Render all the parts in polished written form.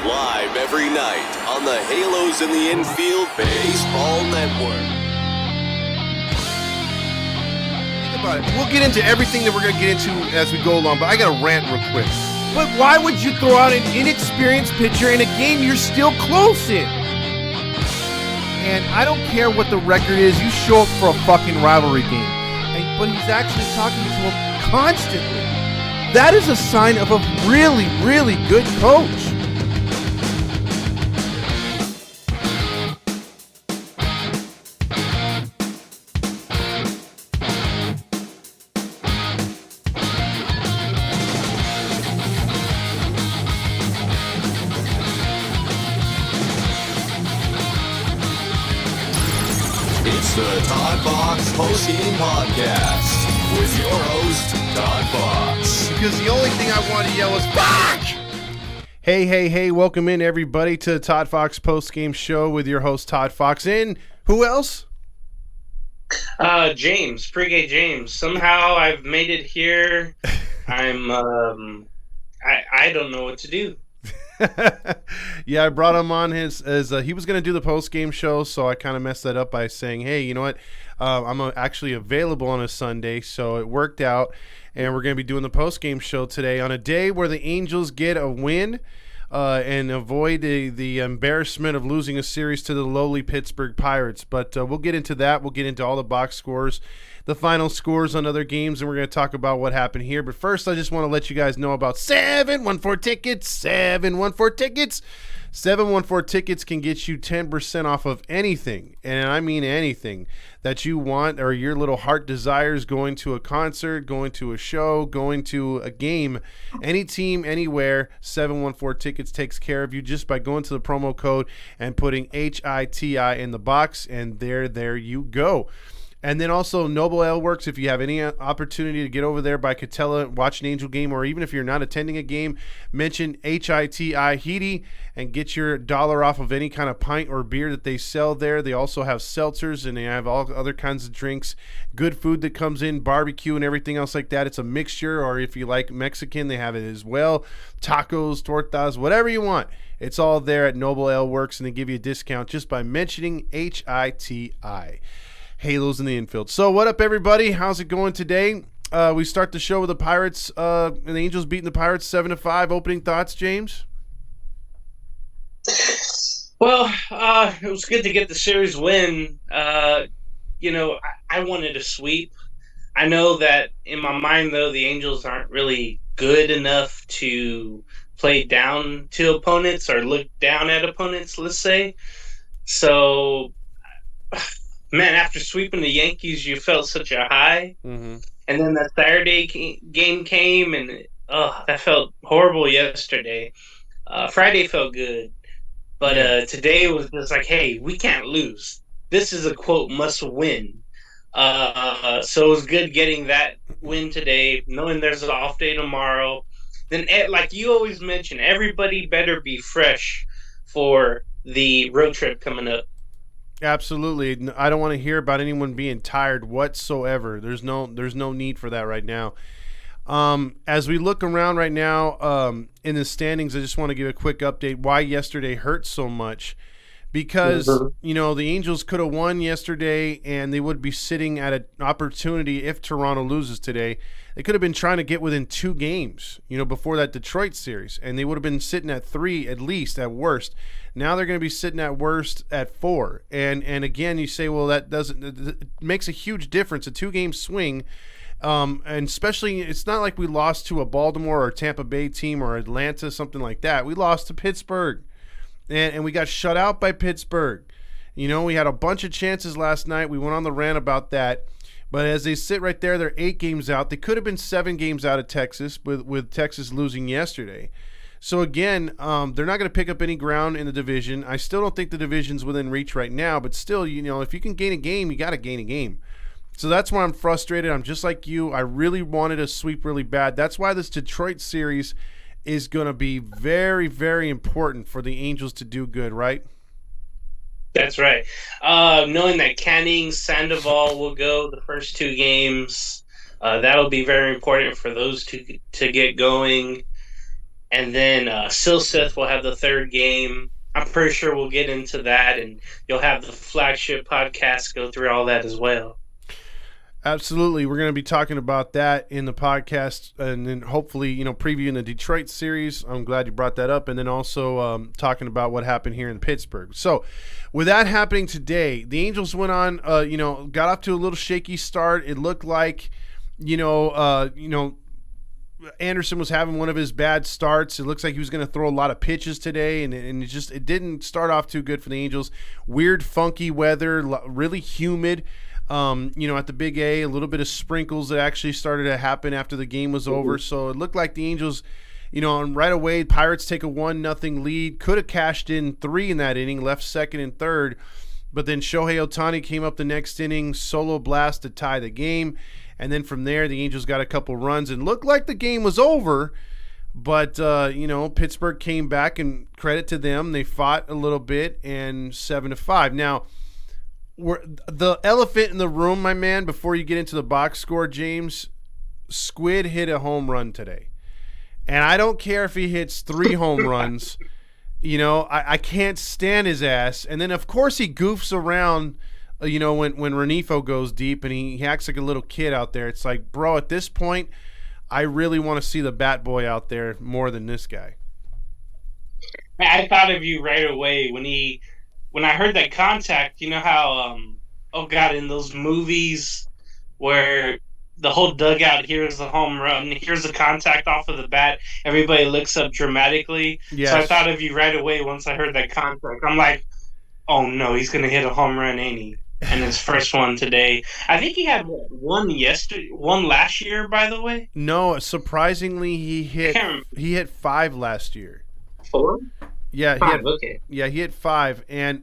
Live every night on the Halos in the Infield Baseball Network. Think about it. We'll get into everything that we're going to get into as we go along, but I got to rant real quick. But why would you throw out an inexperienced pitcher in a game you're still close in? And I don't care what the record is. You show up for a fucking rivalry game. But he's actually talking to him constantly. That is a sign of a really, really good coach. It's the ToddFox postgame podcast with your host, ToddFox. Because the only thing I want to yell is fuck! Hey, welcome in everybody to the ToddFox postgame show with your host, ToddFox. And who else? James, pregame James. Somehow I've made it here. I'm, I don't know what to do. Yeah, I brought him on as he was going to do the post-game show, so I kind of messed that up by saying, hey, you know what, I'm actually available on a Sunday, so it worked out, and we're going to be doing the post-game show today on a day where the Angels get a win and avoid the embarrassment of losing a series to the lowly Pittsburgh Pirates. But we'll get into that. We'll get into all the box scores, the final scores on other games, and we're going to talk about what happened here. But first, I just want to let you guys know about 714 Tickets. 714 Tickets. 714 Tickets can get you 10% off of anything, and I mean anything, that you want or your little heart desires, going to a concert, going to a show, going to a game, any team, anywhere. 714 Tickets takes care of you just by going to the promo code and putting HITI in the box, and there you go. And then also Noble Ale Works, if you have any opportunity to get over there by Catella, watch an Angel game, or even if you're not attending a game, mention HITI Heedy and get your $1 off of any kind of pint or beer that they sell there. They also have seltzers, and they have all other kinds of drinks, good food that comes in, barbecue and everything else like that. It's a mixture, or if you like Mexican, they have it as well. Tacos, tortas, whatever you want. It's all there at Noble Ale Works, and they give you a discount just by mentioning HITI. Halos in the Infield. So what up, everybody? How's it going today? We start the show with the Pirates and the Angels beating the Pirates 7-5. Opening thoughts, James? Well, it was good to get the series win. I wanted a sweep. I know that in my mind, though, the Angels aren't really good enough to play down to opponents or look down at opponents, let's say. So, man, after sweeping the Yankees, you felt such a high. Mm-hmm. And then that Saturday game came, and that felt horrible yesterday. Friday felt good. But today was just like, hey, we can't lose. This is a, quote, must win. So it was good getting that win today, knowing there's an off day tomorrow. Then, like you always mention, everybody better be fresh for the road trip coming up. Absolutely. I don't want to hear about anyone being tired whatsoever. There's no need for that right now. As we look around right now in the standings, I just want to give a quick update why yesterday hurt so much. Because, the Angels could have won yesterday, and they would be sitting at an opportunity if Toronto loses today. They could have been trying to get within 2 games, before that Detroit series, and they would have been sitting at 3 at least, at worst. Now they're going to be sitting at worst at 4. And again, you say, well, it makes a huge difference, a 2-game swing. And especially, it's not like we lost to a Baltimore or Tampa Bay team or Atlanta, something like that. We lost to Pittsburgh. And we got shut out by Pittsburgh. We had a bunch of chances last night. We went on the rant about that. But as they sit right there, they're 8 games out. They could have been 7 games out of Texas with Texas losing yesterday. So, again, they're not going to pick up any ground in the division. I still don't think the division's within reach right now. But still, if you can gain a game, you got to gain a game. So that's why I'm frustrated. I'm just like you. I really wanted a sweep really bad. That's why this Detroit series is going to be very, very important for the Angels to do good, right? That's right. Knowing that Canning, Sandoval will go the first 2 games, that'll be very important for those two to get going. And then Silseth will have the third game. I'm pretty sure we'll get into that, and you'll have the flagship podcast go through all that as well. Absolutely. We're going to be talking about that in the podcast, and then hopefully, previewing the Detroit series. I'm glad you brought that up. And then also talking about what happened here in Pittsburgh. So with that happening today, the Angels went on, got off to a little shaky start. It looked like, Anderson was having one of his bad starts. It looks like he was going to throw a lot of pitches today, and it didn't start off too good for the Angels. Weird, funky weather, really humid. At the Big A, a little bit of sprinkles that actually started to happen after the game was over. So it looked like the Angels, right away, Pirates take a 1-0 lead. Could have cashed in 3 in that inning, left second and third. But then Shohei Ohtani came up the next inning, solo blast to tie the game. And then from there, the Angels got a couple runs and looked like the game was over. But, Pittsburgh came back, and credit to them. They fought a little bit, and 7-5. Now, the elephant in the room, my man, before you get into the box score, James, Squid hit a home run today. And I don't care if he hits 3 home runs. I can't stand his ass. And then, of course, he goofs around, when Renifo goes deep, and he acts like a little kid out there. It's like, bro, at this point, I really want to see the bat boy out there more than this guy. I thought of you right away when I heard that contact. You know how, in those movies where the whole dugout hears the home run, hears the contact off of the bat, everybody looks up dramatically. Yes. So I thought of you right away once I heard that contact. I'm like, oh no, he's going to hit a home run, ain't he? And his first one today. I think he had one last year, by the way. No, surprisingly, he hit 5 last year. 4? Yeah, 5, okay. Yeah, he hit 5, and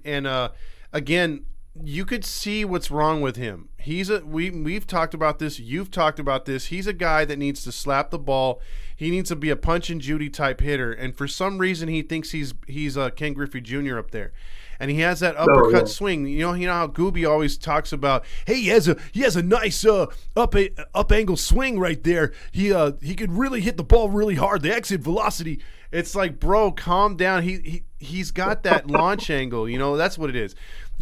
again, you could see what's wrong with him. We've talked about this. You've talked about this. He's a guy that needs to slap the ball. He needs to be a Punch and Judy type hitter, and for some reason, he thinks he's Ken Griffey Jr. up there. And he has that uppercut swing. You know how Gooby always talks about, hey, he has a nice up angle swing right there. He could really hit the ball really hard. The exit velocity. It's like, bro, calm down. He's got that launch angle. That's what it is.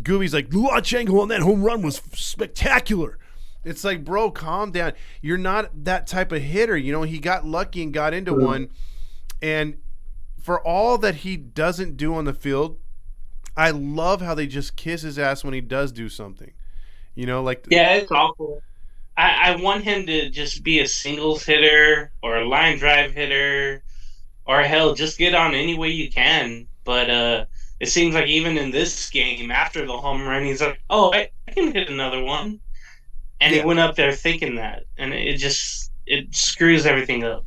Gooby's like, the launch angle on that home run was spectacular. It's like, bro, calm down. You're not that type of hitter. He got lucky and got into one. And for all that he doesn't do on the field, I love how they just kiss his ass when he does do something. Yeah, it's awful. I want him to just be a singles hitter or a line drive hitter, or hell, just get on any way you can. But it seems like even in this game, after the home run, he's like, oh, I can hit another one. And he went up there thinking that. And it screws everything up.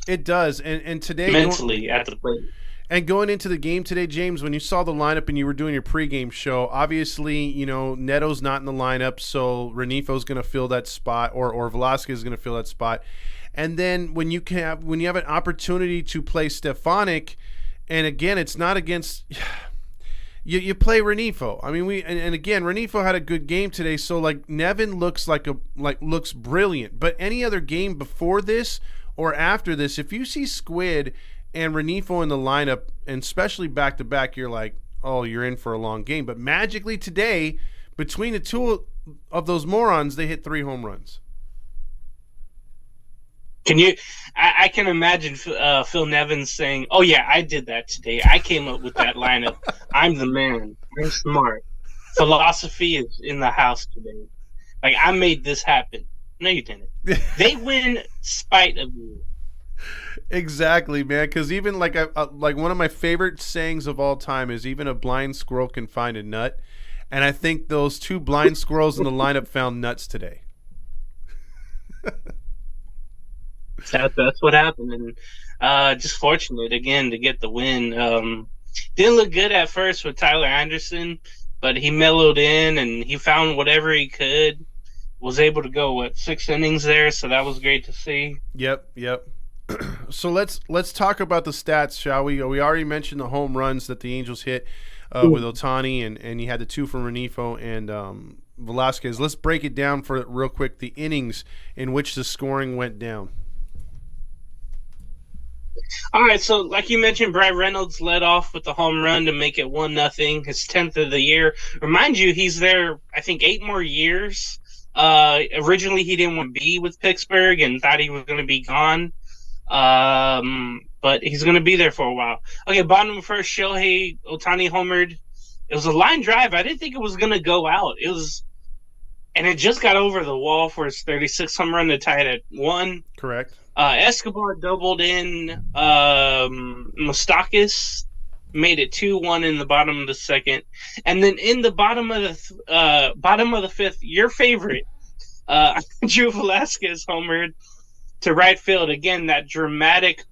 It does. And today, mentally at the plate. And going into the game today, James, when you saw the lineup and you were doing your pregame show, obviously, Neto's not in the lineup, so Renifo's going to fill that spot, or Velasquez is going to fill that spot. And then when you have an opportunity to play Stefanik, and again, it's not against you play Renifo. I mean, and again, Renifo had a good game today, so like Nevin looks looks brilliant. But any other game before this or after this, if you see Squid and Renifo in the lineup, and especially back-to-back, you're like, oh, you're in for a long game. But magically today, between the two of those morons, they hit 3 home runs. I can imagine Phil Nevins saying, oh, yeah, I did that today. I came up with that lineup. I'm the man. I'm smart. Philosophy is in the house today. Like, I made this happen. No, you didn't. They win spite of you. Exactly, man. Because even like one of my favorite sayings of all time is, even a blind squirrel can find a nut, and I think those 2 blind squirrels in the lineup found nuts today. That's what happened, and just fortunate again to get the win. Didn't look good at first with Tyler Anderson, but he mellowed in and he found whatever he could. Was able to go 6 innings there, so that was great to see. Yep. So let's talk about the stats, shall we? We already mentioned the home runs that the Angels hit with Ohtani, and you had the 2 from Renifo and Velasquez. Let's break it down for real quick, the innings in which the scoring went down. All right, so like you mentioned, Brad Reynolds led off with the home run to make it 1-0, his 10th of the year. Remind you, he's there, I think, 8 more years. Originally, he didn't want to be with Pittsburgh and thought he was going to be gone. But he's going to be there for a while. Okay, bottom first, Shohei Ohtani homered. It was a line drive. I didn't think it was going to go out. And it just got over the wall for his 36th home run to tie it at 1. Correct. Escobar doubled in. Mascots made it 2-1 in the bottom of the second, and then in the bottom of the fifth, your favorite, Drew Velasquez homered to right field again. That dramatic.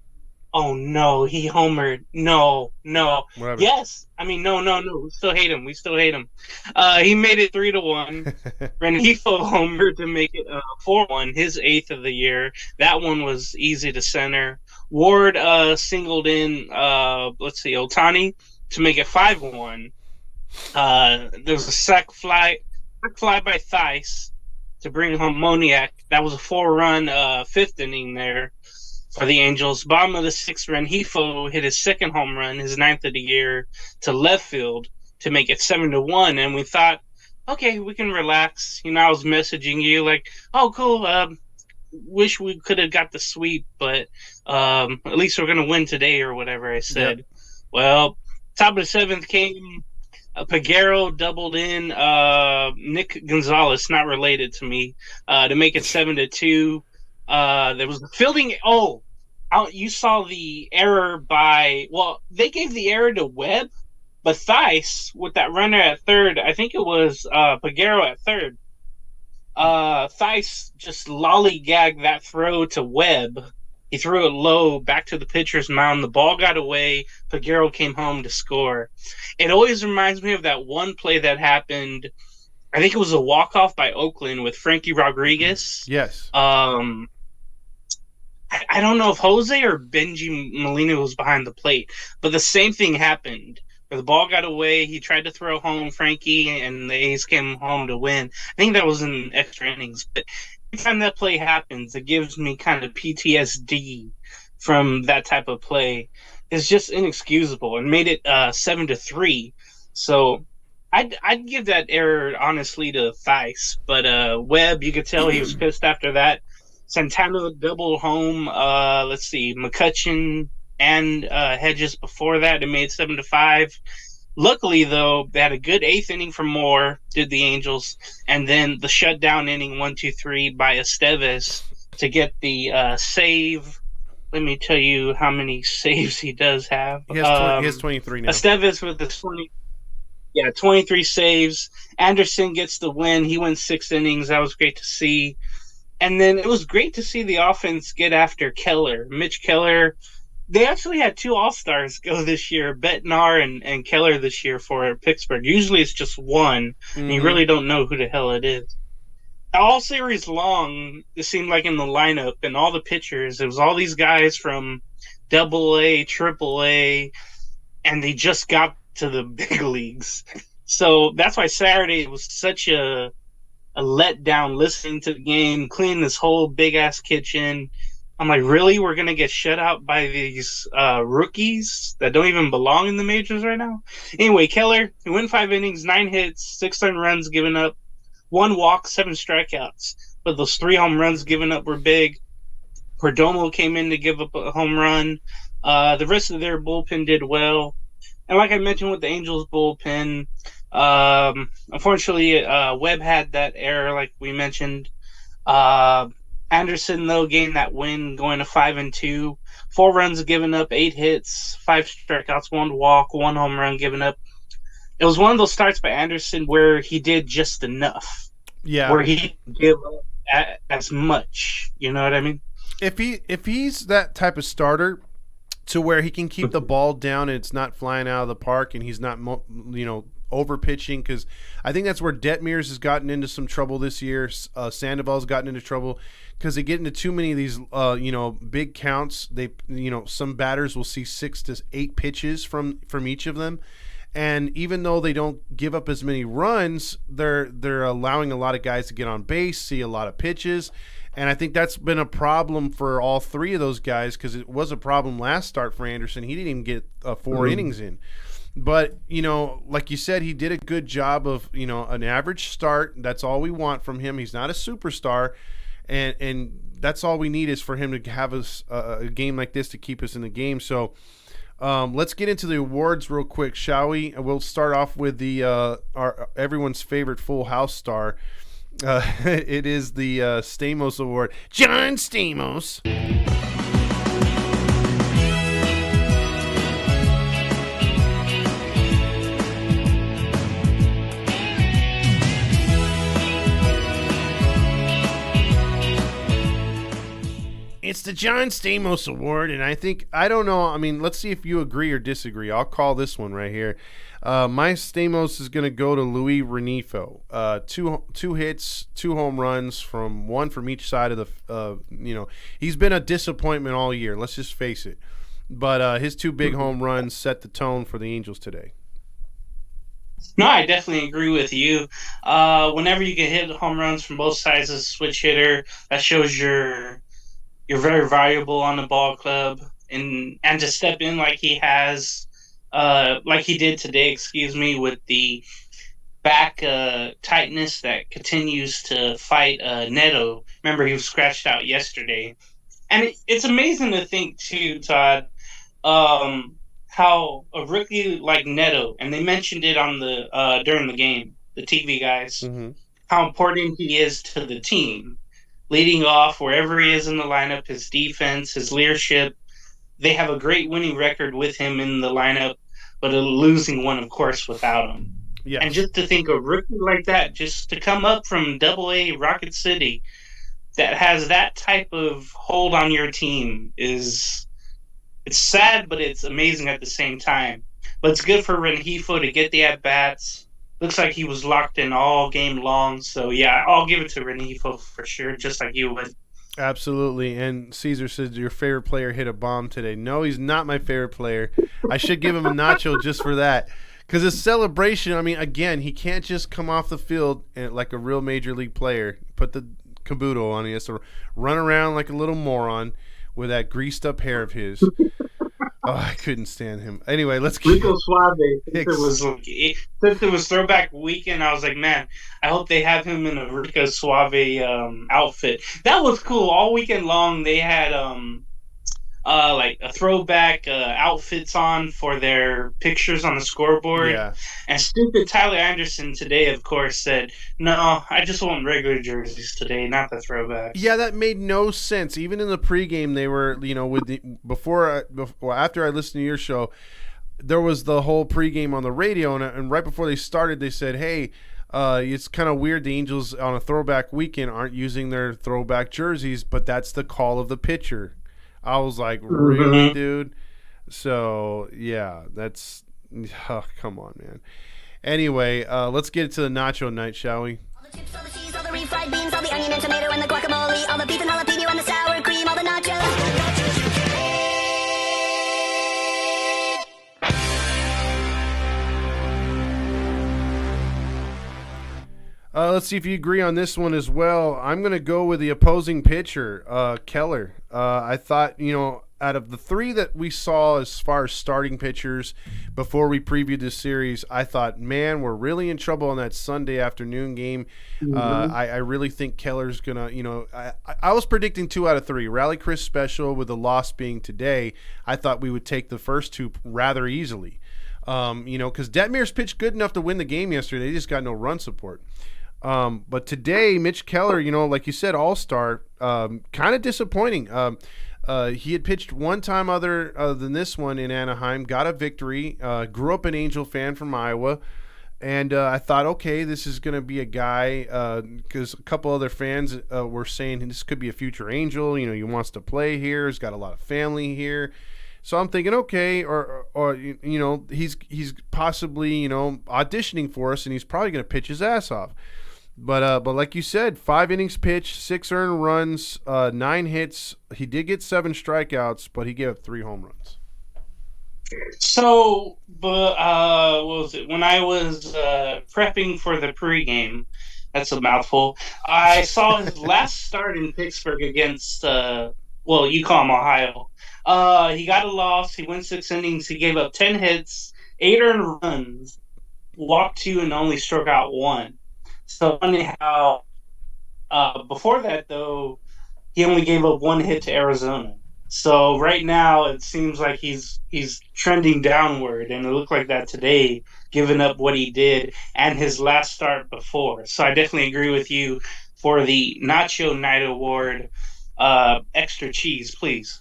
Oh no, he homered. No. Whatever. Yes, I mean no. We still hate him. He made it 3-1. Rengifo homered to make it 4-1, his 8th of the year. That one was easy to center. Ward singled in. Ohtani to make it 5-1. There was a sac fly by Theis to bring home Moniak. That was a 4-run 5th inning there for the Angels. Bottom of the 6th, Rengifo hit his 2nd home run, his 9th of the year, to left field to make it 7-1. And we thought, okay, we can relax. I was messaging you like, oh, cool. Wish we could have got the sweep, but at least we're going to win today or whatever I said. Yep. Well, top of the 7th came. Peguero doubled in. Nick Gonzalez, not related to me, to make it 7-2. There was the fielding. You saw the error they gave the error to Webb, but Theis with that runner at third, I think it was Peguero at third. Theis just lollygagged that throw to Webb. He threw it low back to the pitcher's mound. The ball got away. Peguero came home to score. It always reminds me of that one play that happened. I think it was a walk-off by Oakland with Frankie Rodriguez. Yes. I don't know if Jose or Benji Molina was behind the plate, but the same thing happened. Where the ball got away, he tried to throw home Frankie, and the A's came home to win. I think that was in extra innings. But every time that play happens, it gives me kind of PTSD from that type of play. It's just inexcusable, and made it 7-3. So I'd give that error honestly to Theis, but Webb, you could tell he was pissed after that. Santana double home. McCutchen and Hedges before that. It made 7-5. Luckily, though, they had a good 8th inning from Moore, did the Angels, and then the shutdown inning 1-2-3 by Estevez to get the save. Let me tell you how many saves he does have. He has 23 now. Estevez with the 23 saves. Anderson gets the win. He went 6 innings. That was great to see. And then it was great to see the offense get after Keller. Mitch Keller. They actually had 2 All-Stars go this year, Bednar and Keller this year for Pittsburgh. Usually it's just one, and you really don't know who the hell it is. All series long, it seemed like in the lineup and all the pitchers, it was all these guys from AA, AAA, and they just got to the big leagues. So that's why Saturday was such a letdown listening to the game, cleaning this whole big-ass kitchen. I'm like, really? We're going to get shut out by these rookies that don't even belong in the majors right now? Anyway, Keller, he went 5 innings, 9 hits, 6 earned runs given up, 1 walk, 7 strikeouts. But those 3 home runs given up were big. Perdomo came in to give up a home run. The rest of their bullpen did well. And like I mentioned with the Angels bullpen, unfortunately, Webb had that error, like we mentioned. Anderson, though, gained that win, going to 5-2. 4 runs given up, 8 hits, 5 strikeouts, 1 walk, 1 home run given up. It was one of those starts by Anderson where he did just enough. Yeah. Where he didn't give up as much. You know what I mean? If he's that type of starter to where he can keep the ball down and it's not flying out of the park and he's not, over pitching, because I think that's where Detmers has gotten into some trouble this year. Sandoval's gotten into trouble because they get into too many of these, big counts. They, some batters will see 6 to 8 pitches from each of them, And even though they don't give up as many runs, they're allowing a lot of guys to get on base, see a lot of pitches. And I think that's been a problem for all three of those guys, because it was a problem last start for Anderson. He didn't even get 4 innings in. But, like you said, he did a good job of, an average start. That's all we want from him. He's not a superstar. And that's all we need is for him to have a game like this to keep us in the game. So let's get into the awards real quick, shall we? We'll start off with the everyone's favorite Full House star. It is the Stamos Award. John Stamos. It's the John Stamos Award, and I don't know, let's see if you agree or disagree. I'll call this one right here. My Stamos is going to go to Luis Renifo. Two hits, 2 home runs, one from each side of the, he's been a disappointment all year, let's just face it. But his 2 big home runs set the tone for the Angels today. No, I definitely agree with you. Whenever you can hit home runs from both sides as a switch hitter, that shows you're very valuable on the ball club, and to step in like he has, like he did today, with the back tightness that continues to fight Neto. Remember, he was scratched out yesterday. And it's amazing to think, too, Todd, how a rookie like Neto, and they mentioned it on the during the game, the TV guys, how important he is to the team. Leading off wherever he is in the lineup, his defense, his leadership. They have a great winning record with him in the lineup, but a losing one, of course, without him. Yes. And just to think a rookie like that, just to come up from Double-A Rocket City, that has that type of hold on your team it's sad, but it's amazing at the same time. But it's good for Rengifo to get the at-bats. Looks like he was locked in all game long. So, yeah, I'll give it to Rengifo for sure, just like you would. Absolutely. And Caesar says your favorite player hit a bomb today. No, he's not my favorite player. I should give him a nacho just for that. Because his celebration, again, he can't just come off the field like a real major league player, put the caboodle on. He has to run around like a little moron with that greased up hair of his. Oh, I couldn't stand him. Anyway, let's get Rico Suave. Since it was Throwback weekend, I was like, man, I hope they have him in a Rico Suave outfit. That was cool. All weekend long, they had like a throwback outfits on for their pictures on the scoreboard. Yeah. And stupid Tyler Anderson today, of course, said, no, I just want regular jerseys today, not the throwbacks. Yeah, that made no sense. Even in the pregame, they were, after I listened to your show, there was the whole pregame on the radio, and right before they started, they said, hey, it's kind of weird the Angels on a throwback weekend aren't using their throwback jerseys, but that's the call of the pitcher. I was like, really, dude? So, yeah, that's come on, man. Anyway, let's get to the nacho night, shall we? All the chips, all the cheese, all the refried beans, all the onion and tomato and the guacamole, all the beef and jalapeno and the sour cream, all the nachos. Let's see if you agree on this one as well. I'm going to go with the opposing pitcher, Keller. I thought, out of the 3 that we saw as far as starting pitchers before we previewed this series, I thought, man, we're really in trouble on that Sunday afternoon game. I really think Keller's going to, I was predicting 2 out of 3. Rally Chris special with the loss being today. I thought we would take the first 2 rather easily. Because Detmer's pitched good enough to win the game yesterday. They just got no run support. But today, Mitch Keller, like you said, all-star, kind of disappointing. He had pitched one time other than this one in Anaheim, got a victory, grew up an Angel fan from Iowa, and I thought, okay, this is going to be a guy, because a couple other fans were saying this could be a future Angel, he wants to play here, he's got a lot of family here. So I'm thinking, okay, or he's possibly, auditioning for us, and he's probably going to pitch his ass off. But like you said, 5 innings pitched, 6 earned runs, 9 hits. He did get 7 strikeouts, but he gave up 3 home runs. So, but what was it? When I was prepping for the pregame, that's a mouthful. I saw his last start in Pittsburgh against, well, you call him Ohio. He got a loss. He went 6 innings. He gave up 10 hits, 8 earned runs, walked two, and only struck out one. So funny how before that though he only gave up one hit to Arizona. So right now it seems like he's trending downward, and it looked like that today, giving up what he did and his last start before. So I definitely agree with you for the Nacho Night Award. Extra cheese, please.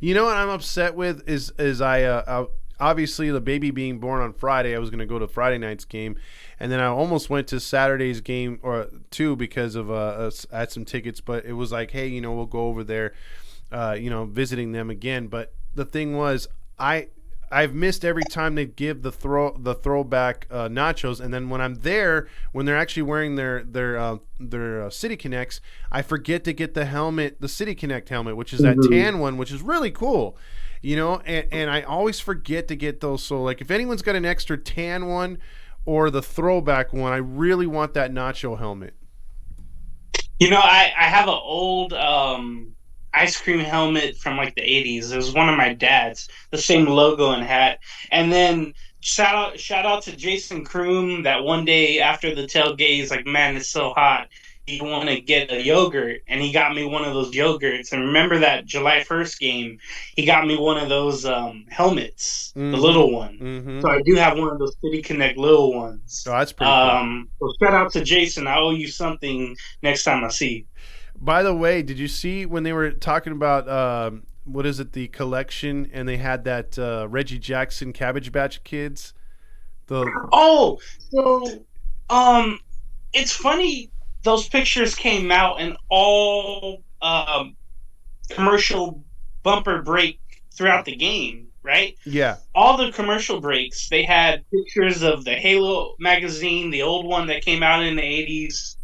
You know what I'm upset with is I obviously the baby being born on Friday, I was going to go to Friday night's game, and then I almost went to Saturday's game or two because of I had some tickets, but it was like, hey, we'll go over there, visiting them again. But the thing was, I've missed every time they give the throwback nachos, and then when I'm there, when they're actually wearing their City Connects, I forget to get the helmet, the City Connect helmet, which is that tan one, which is really cool, and I always forget to get those. So like, if anyone's got an extra tan one or the throwback one, I really want that nacho helmet. I have an old ice cream helmet from like the 80s. It was one of my dad's, the same logo and hat. And then shout out to Jason Kroom that one day after the tailgate, he's like, man, it's so hot. You want to get a yogurt, and he got me one of those yogurts. And remember that July 1st game, he got me one of those helmets, the little one. Mm-hmm. So I do have one of those City Connect little ones. Oh, that's pretty cool. So shout out to Jason. I owe you something next time I see you. By the way, did you see when they were talking about what is it, the collection, and they had that Reggie Jackson Cabbage Patch Kids? So it's funny. Those pictures came out and all commercial bumper break throughout the game, right? Yeah. All the commercial breaks, they had pictures of the Halo magazine, the old one that came out in the 80s.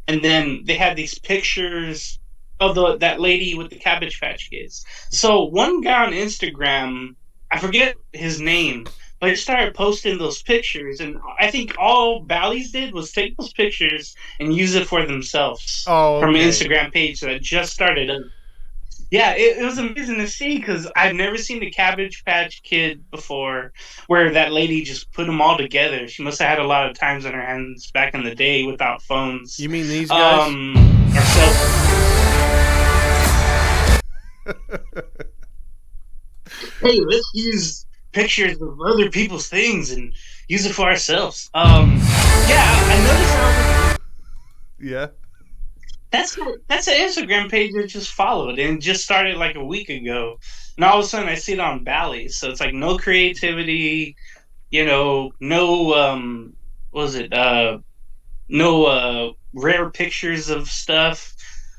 And then they had these pictures of that lady with the Cabbage Patch Kids. So one guy on Instagram, I forget his name, but he started posting those pictures, and I think all Bally's did was take those pictures and use it for themselves from an Instagram page that just started up. Yeah, it was amazing to see because I've never seen the Cabbage Patch Kid before where that lady just put them all together. She must have had a lot of times on her hands back in the day without phones. You mean these guys? Hey, let's use pictures of other people's things and use it for ourselves. I noticed. Yeah. That's an Instagram page that just followed and just started like a week ago, and all of a sudden I see it on Bally's. So it's like no creativity, no rare pictures of stuff.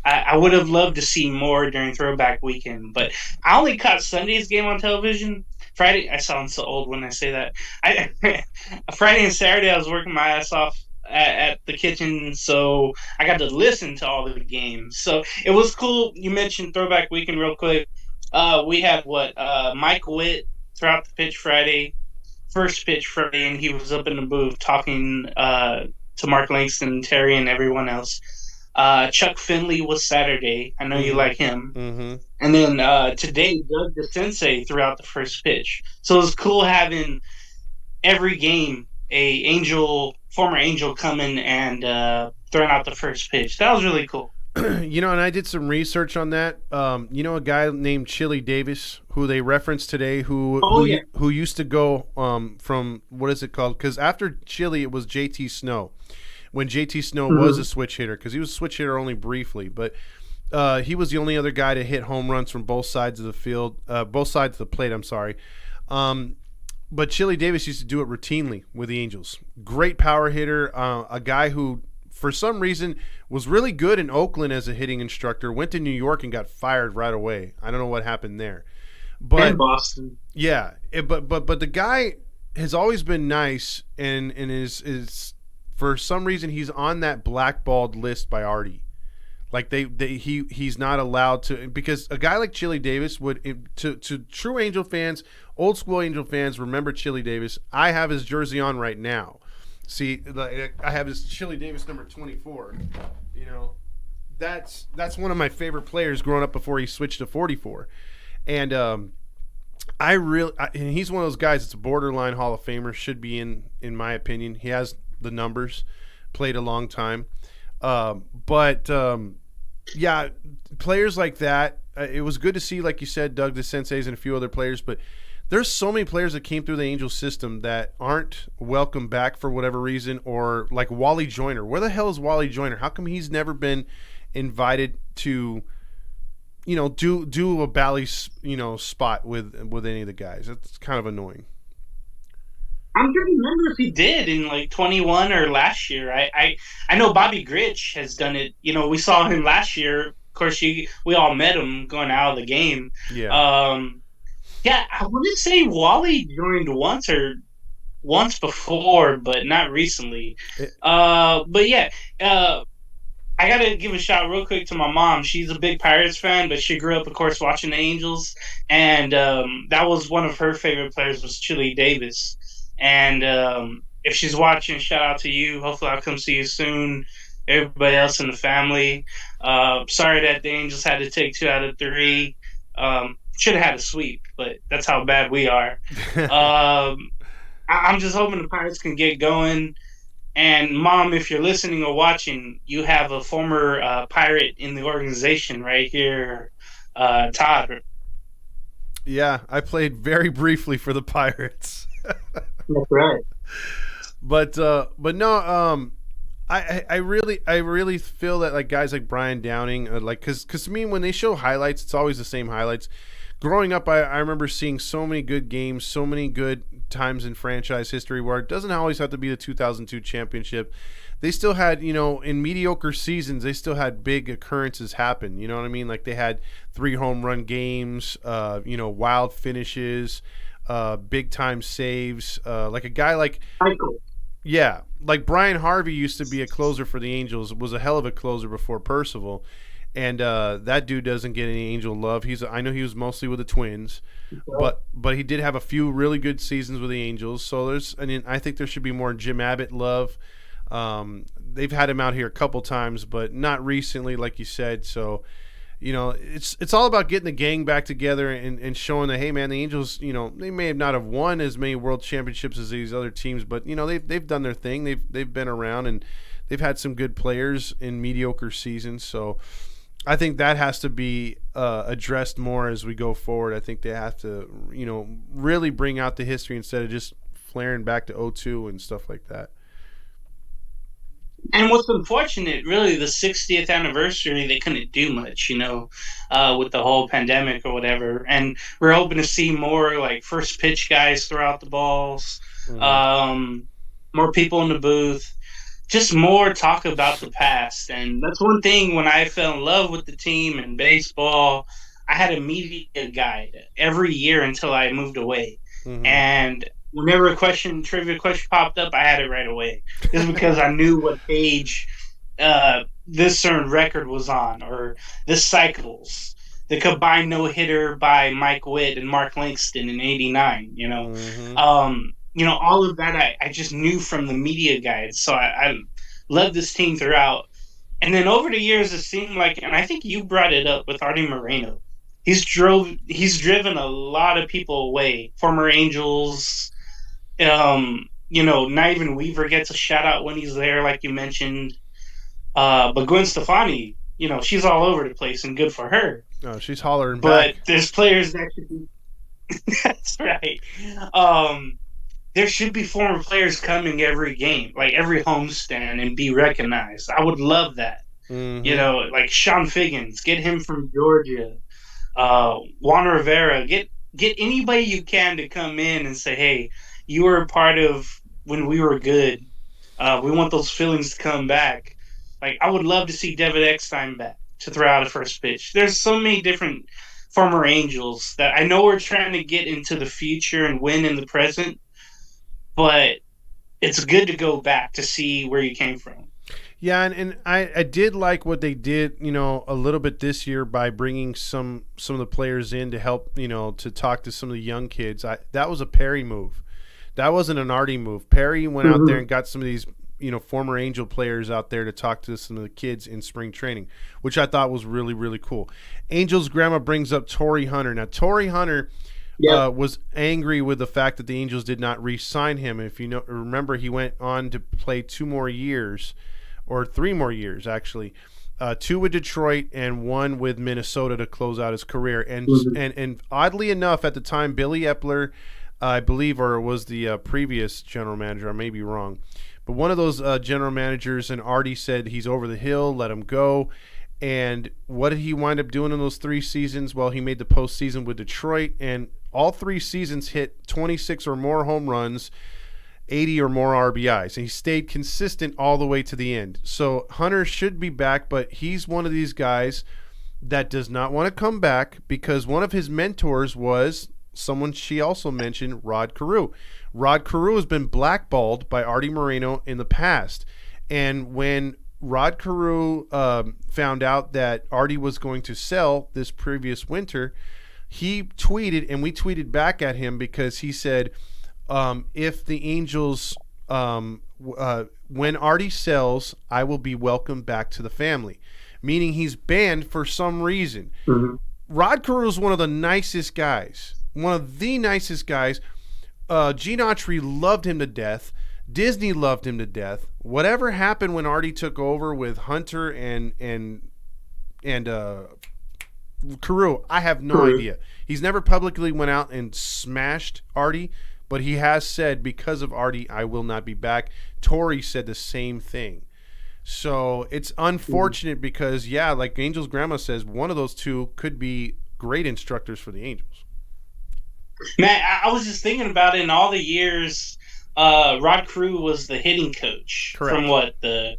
I would have loved to see more during Throwback Weekend, but I only caught Sunday's game on television. Friday, I sound so old when I say that. Friday and Saturday, I was working my ass off at the kitchen, so I got to listen to all the games. So it was cool. You mentioned Throwback Weekend real quick. We had Mike Witt throughout the pitch Friday, first pitch Friday, and he was up in the booth talking to Mark Langston, Terry, and everyone else. Chuck Finley was Saturday. I know you like him. Mm-hmm. And then today, Doug DeSensei throughout the first pitch. So it was cool having every game a former Angel coming and throwing out the first pitch. That was really cool. And I did some research on that. A guy named Chili Davis, who they referenced today, who used to go from, what is it called? Because after Chili, it was JT Snow. When JT Snow was a switch hitter, because he was a switch hitter only briefly, but he was the only other guy to hit home runs from both sides of the field, both sides of the plate. I'm sorry. But Chili Davis used to do it routinely with the Angels. Great power hitter, a guy who, for some reason, was really good in Oakland as a hitting instructor. Went to New York and got fired right away. I don't know what happened there. But Boston. Yeah, but the guy has always been nice, and is for some reason he's on that blackballed list by Artie. Like he's not allowed to, because a guy like Chili Davis would, to true Angel fans, old school Angel fans, remember Chili Davis. I have his jersey on right now. See, I have his Chili Davis number 24. You know, that's one of my favorite players growing up before he switched to 44. And and he's one of those guys that's a borderline Hall of Famer, should be in my opinion. He has the numbers, played a long time. Yeah, players like that, it was good to see, like you said, Doug, the Senseis and a few other players, but there's so many players that came through the Angels system that aren't welcome back for whatever reason, or like Wally Joyner. Where the hell is Wally Joyner? How come he's never been invited to, you know, do a Bally, you know, spot with any of the guys? That's kind of annoying. I'm trying to remember if he did in like 21 or last year. I know Bobby Grich has done it. You know, we saw him last year. Of course, we all met him going out of the game. Yeah. Yeah, I want to say Wally joined once before, but not recently. But yeah, I got to give a shout real quick to my mom. She's a big Pirates fan, but she grew up, of course, watching the Angels. And that was one of her favorite players was Chili Davis. And if she's watching, shout out to you. Hopefully I'll come see you soon. Everybody else in the family. Sorry that the Angels had to take 2 out of 3. Should have had a sweep, but that's how bad we are. I'm just hoping the Pirates can get going. And Mom, if you're listening or watching, you have a former Pirate in the organization right here, Todd. Yeah, I played very briefly for the Pirates. That's right. But no, I really feel that like guys like Brian Downing, like because to me when they show highlights, it's always the same highlights. Growing up, I remember seeing so many good games, so many good times in franchise history where it doesn't always have to be the 2002 championship. They still had, you know, in mediocre seasons, they still had big occurrences happen. You know what I mean? Like they had 3 home run games, you know, wild finishes, big time saves. Like a guy like Michael. Yeah, like Brian Harvey used to be a closer for the Angels, was a hell of a closer before Percival. And that dude doesn't get any Angel love. I know he was mostly with the Twins, but he did have a few really good seasons with the Angels. So I think there should be more Jim Abbott love. They've had him out here a couple times, but not recently, like you said. So, you know, it's all about getting the gang back together and showing that, hey man, the Angels, you know, they may not have won as many world championships as these other teams, but you know they've done their thing. They've been around and they've had some good players in mediocre seasons. So I think that has to be addressed more as we go forward. I think they have to, you know, really bring out the history instead of just flaring back to 02 and stuff like that. And what's unfortunate, really, the 60th anniversary, they couldn't do much, you know, with the whole pandemic or whatever. And we're hoping to see more, like, first pitch guys throw out the balls, more people in the booth, just more talk about the past. And that's one thing when I fell in love with the team and baseball, I had a media guide every year until I moved away. Mm-hmm. And whenever a trivia question popped up, I had it right away. Just because I knew what page this certain record was on, or the cycles, the combined no-hitter by Mike Witt and Mark Langston in '89. You know, you know, all of that I just knew from the media guides. So I loved this team throughout. And then over the years, it seemed like, and I think you brought it up with Artie Moreno. He's driven a lot of people away. Former Angels. You know, not even Weaver gets a shout out when he's there, like you mentioned. But Gwen Stefani, you know, she's all over the place and good for her. Oh, she's hollering but back. There's players that should be. That's right. There should be former players coming every game, like every homestand, and be recognized. I would love that. Mm-hmm. You know, like Sean Figgins, get him from Georgia. Juan Rivera, get anybody you can to come in and say, hey, you were a part of when we were good. We want those feelings to come back. Like, I would love to see David Eckstein back to throw out a first pitch. There's so many different former Angels that I know we're trying to get into the future and win in the present, but it's good to go back to see where you came from. Yeah, and I did like what they did, a little bit this year by bringing some of the players in to help, to talk to some of the young kids. That was a Perry move. That wasn't an Artie move. Perry went out there and got some of these, former Angel players out there to talk to some of the kids in spring training, which I thought was really, really cool. Angel's grandma brings up Torrey Hunter. Now, Torrey Hunter was angry with the fact that the Angels did not re-sign him. If you remember, he went on to play 2 more years, or 3 more years, actually. 2 with Detroit and 1 with Minnesota to close out his career. And oddly enough, at the time, Billy Epler, I believe, or was the previous general manager, I may be wrong, but one of those general managers, and Artie said he's over the hill, let him go. And what did he wind up doing in those 3 seasons? Well, he made the postseason with Detroit, and all 3 seasons hit 26 or more home runs, 80 or more RBIs, and he stayed consistent all the way to the end. So Hunter should be back, but he's one of these guys that does not want to come back because one of his mentors was someone she also mentioned, Rod Carew. Rod Carew has been blackballed by Artie Moreno in the past, and when Rod Carew found out that Artie was going to sell this previous winter, he tweeted, and we tweeted back at him because he said, if the Angels, when Artie sells, I will be welcomed back to the family, meaning he's banned for some reason. Rod Carew is one of the nicest guys, Gene Autry loved him to death. Disney loved him to death. Whatever happened when Artie took over with Hunter and Carew, I have no idea. He's never publicly went out and smashed Artie, but he has said, because of Artie, I will not be back. Torrey said the same thing. So it's unfortunate because, like Angel's grandma says, one of those 2 could be great instructors for the Angels. Man, I was just thinking about it in all the years. Rod Carew was the hitting coach. Correct. From the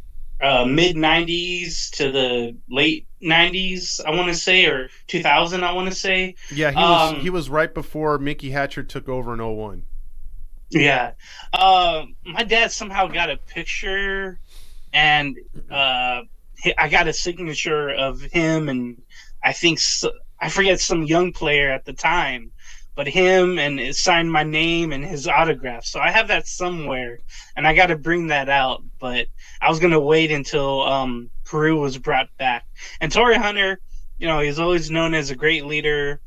mid 90s to the late 90s, I want to say, or 2000, I want to say. Yeah, he was right before Mickey Hatcher took over in 01. Yeah. My dad somehow got a picture, and I got a signature of him, and I forget some young player at the time, but him, and it signed my name and his autograph. So I have that somewhere, and I got to bring that out. But I was going to wait until Carew was brought back. And Torrey Hunter, he's always known as a great leader.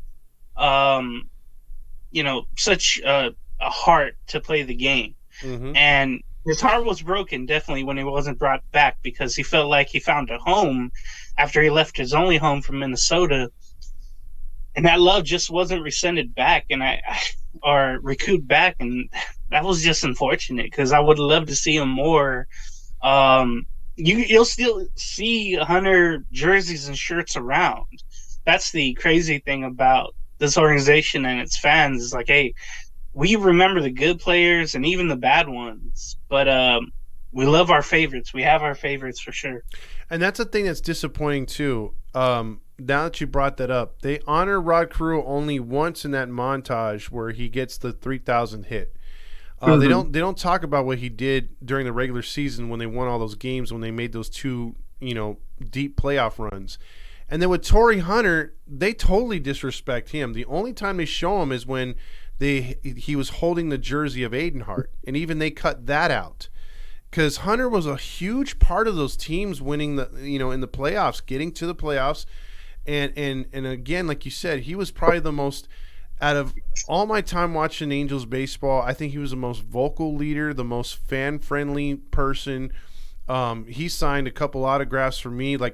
Such a heart to play the game. And his heart was broken, definitely, when he wasn't brought back because he felt like he found a home after he left his only home from Minnesota. And that love just wasn't rescinded back or recouped back. And that was just unfortunate because I would love to see him more. You'll still see Hunter jerseys and shirts around. That's the crazy thing about this organization and its fans is like, hey, we remember the good players and even the bad ones, but we love our favorites. We have our favorites for sure. And that's the thing that's disappointing too. Now that you brought that up, they honor Rod Carew only once in that montage where he gets the 3,000 hit. They don't talk about what he did during the regular season when they won all those games, when they made those 2 deep playoff runs. And then with Torrey Hunter, they totally disrespect him. The only time they show him is when he was holding the jersey of Adenhart, and even they cut that out. Because Hunter was a huge part of those teams winning in the playoffs, getting to the playoffs. And again, like you said, he was probably the most, out of all my time watching Angels baseball, I think he was the most vocal leader, the most fan-friendly person. He signed a couple autographs for me. I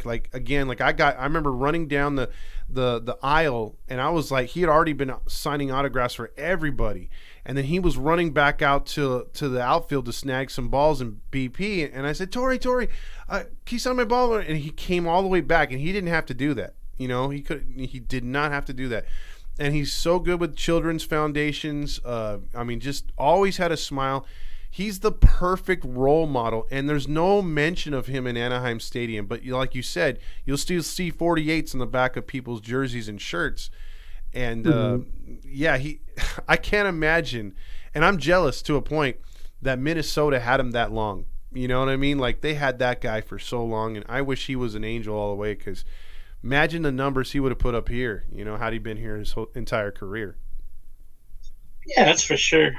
remember running down the aisle, and I was like, he had already been signing autographs for everybody. And then he was running back out to the outfield to snag some balls in BP. And I said, Torrey, can you sign my ball? And he came all the way back, and he didn't have to do that. He did not have to do that. And he's so good with children's foundations. Just always had a smile. He's the perfect role model, and there's no mention of him in Anaheim Stadium. But like you said, you'll still see 48s on the back of people's jerseys and shirts. And I can't imagine, and I'm jealous to a point that Minnesota had him that long. You know what I mean? Like, they had that guy for so long, and I wish he was an Angel all the way, because imagine the numbers he would have put up here, had he been here his whole entire career. Yeah, that's for sure.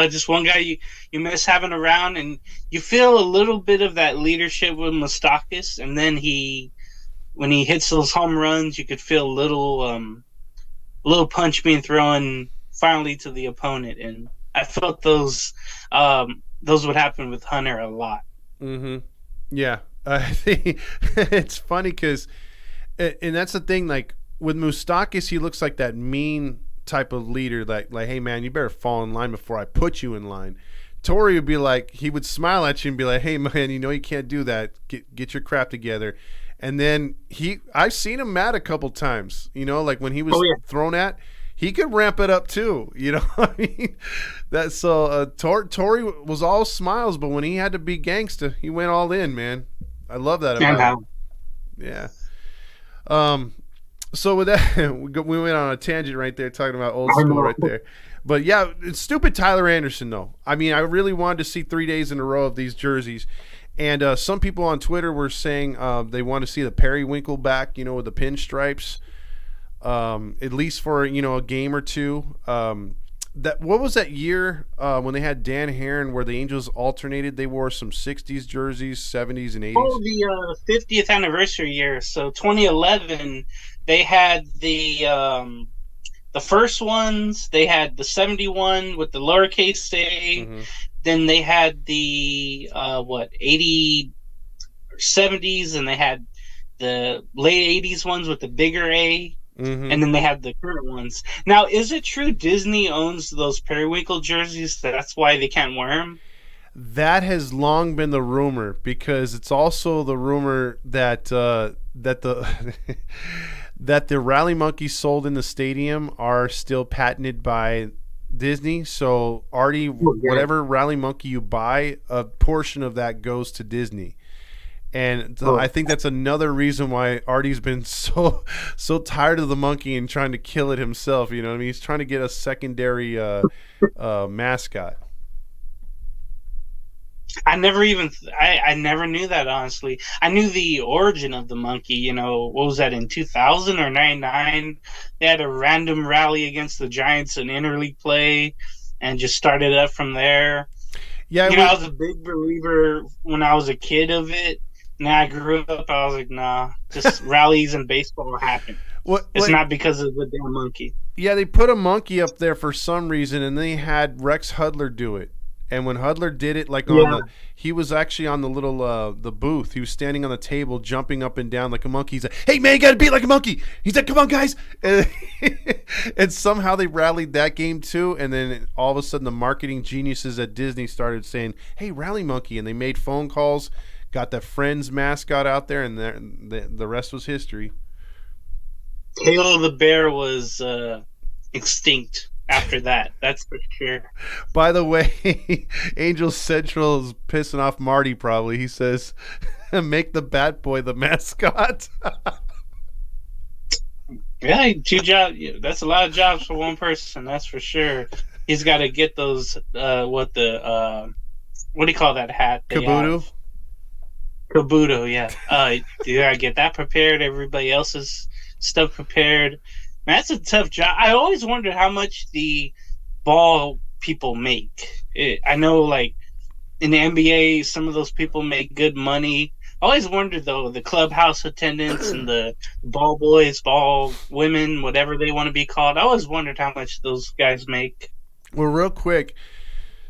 Just one guy you miss having around, and you feel a little bit of that leadership with Mascots, and then when he hits those home runs, you could feel a little punch being thrown finally to the opponent, and I felt those would happen with Hunter a lot. Mm-hmm. Yeah, I think it's funny because, and that's the thing. Like with Moustakas, he looks like that mean type of leader. Like, hey man, you better fall in line before I put you in line. Tori would be like, he would smile at you and be like, hey man, you can't do that. Get your crap together. And then I've seen him mad a couple times. Like when he was thrown at, he could ramp it up too. I mean, Tori was all smiles, but when he had to be gangsta, he went all in, man. I love that about him. Yeah. So with that, we went on a tangent right there, talking about old school right there. But yeah, it's stupid Tyler Anderson though. I mean, I really wanted to see 3 days in a row of these jerseys. And some people on Twitter were saying they want to see the periwinkle back, with the pinstripes, at least for a game or two. What was that year when they had Dan Heron where the Angels alternated? They wore some 60s jerseys, 70s, and 80s. Oh, the 50th anniversary year. So 2011, they had the first ones. They had the 71 with the lowercase a. Mm-hmm. Then they had the 80 or 70s, and they had the late 80s ones with the bigger A, and then they had the current ones. Now, is it true Disney owns those periwinkle jerseys? That's why they can't wear them? That has long been the rumor, because it's also the rumor that that the rally monkeys sold in the stadium are still patented by Disney. So Artie, whatever rally monkey you buy, a portion of that goes to Disney. And I think that's another reason why Artie's been so tired of the monkey and trying to kill it himself. You know what I mean? He's trying to get a secondary mascot. I never knew that, honestly. I knew the origin of the monkey. What was that, in 2000 or 99? They had a random rally against the Giants in interleague play and just started up from there. Yeah, I was a big believer when I was a kid of it. Now I grew up, I was like, nah, just rallies and baseball happen. It's not because of the damn monkey. Yeah, they put a monkey up there for some reason, and they had Rex Hudler do it. And when Hudler did it, he was actually on the little the booth. He was standing on the table, jumping up and down like a monkey. He's like, "Hey man, you gotta beat like a monkey." He's like, "Come on, guys!" And somehow they rallied that game too. And then all of a sudden, the marketing geniuses at Disney started saying, "Hey, rally monkey!" And they made phone calls, got the Friends mascot out there, and the rest was history. Halo the Bear was extinct after that, that's for sure. By the way, Angel Central is pissing off Marty probably. He says, make the Bat Boy the mascot. Yeah, 2 jobs. That's a lot of jobs for one person, that's for sure. He's got to get those, what do you call that hat? Kabuto? Kabuto, yeah. You got to get that prepared, everybody else's stuff prepared. That's a tough job. I always wondered how much the ball people make. I know, like, in the NBA, some of those people make good money. I always wondered, though, the clubhouse attendants and the ball boys, ball women, whatever they want to be called. I always wondered how much those guys make. Well, real quick,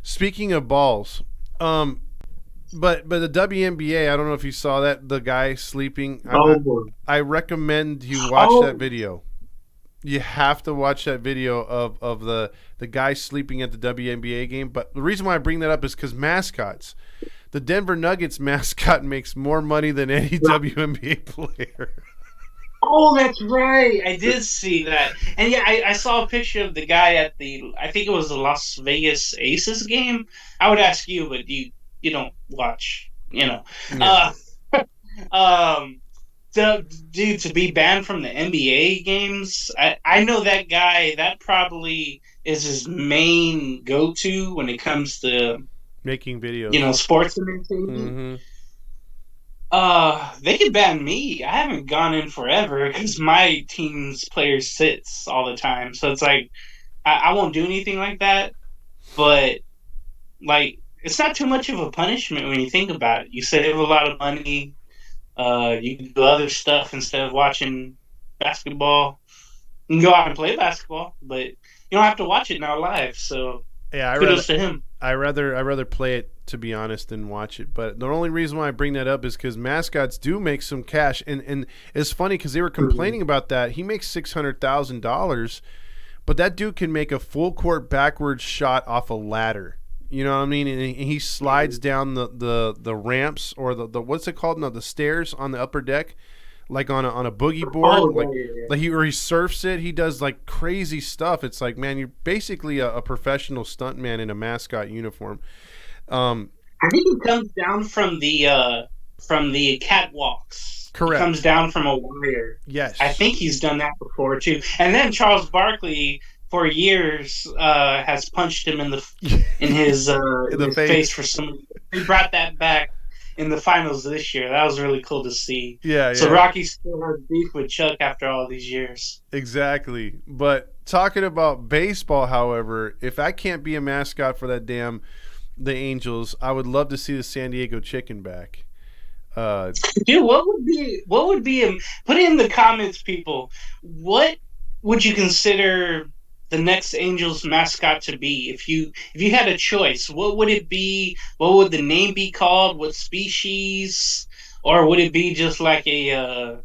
speaking of balls, but the WNBA, I don't know if you saw that, the guy sleeping. I recommend you watch that video. You have to watch that video of the guy sleeping at the WNBA game. But the reason why I bring that up is because Mascots. The Denver Nuggets mascot makes more money than any WNBA player. Oh, that's right. I did see that. And yeah, I saw a picture of the guy at I think it was the Las Vegas Aces game. I would ask you, but you don't watch, Yeah. Dude, to be banned from the NBA games, I know that guy, that probably is his main go-to when it comes to Making videos. Sports entertainment. They could ban me. I haven't gone in forever because my team's player sits all the time. So it's like I won't do anything like that. But like, it's not too much of a punishment when you think about it. You save a lot of money. You can do other stuff instead of watching basketball. You can go out and play basketball, but you don't have to watch it now live. So yeah, kudos to him. I rather play it, to be honest, than watch it. But the only reason why I bring that up is because Mascots do make some cash, and it's funny because they were complaining about that. He makes $600,000, but that dude can make a full court backwards shot off a ladder. You know what I mean? And he slides down the ramps or the what's it called? No, the stairs on the upper deck, like on a boogie board. Like he surfs it. He does like crazy stuff. It's like, man, you're basically a professional stuntman in a mascot uniform. I think he comes down from the catwalks. Correct. He comes down from a wire. Yes. I think he's done that before too. And then Charles Barkley, for years, has punched him in his face for some. He brought that back in the finals this year. That was really cool to see. Yeah. So Rocky still has beef with Chuck after all these years. Exactly. But talking about baseball, however, if I can't be a mascot for the Angels, I would love to see the San Diego Chicken back. Dude, what would be put it in the comments, people. What would you consider the next Angels mascot to be? If you had a choice, what would it be? What would the name be called? What species? Or would it be just like a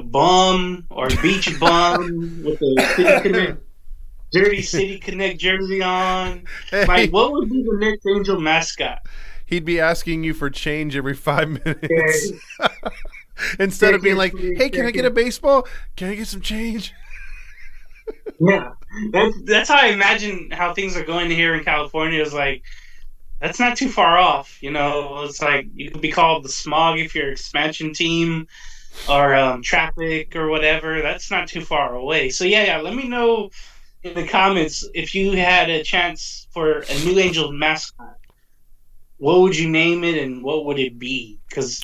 bum or a beach bum with a Dirty City Connect jersey on? Hey. Like, what would be the next Angel mascot? He'd be asking you for change every 5 minutes. Instead of being like, hey, can I get a baseball? Can I get some change? Yeah, that's how I imagine how things are going here in California. Is like, that's not too far off. It's like you could be called the Smog if you're an expansion team, or Traffic or whatever. That's not too far away. So yeah. Let me know in the comments if you had a chance for a new Angel mascot. What would you name it and what would it be? Because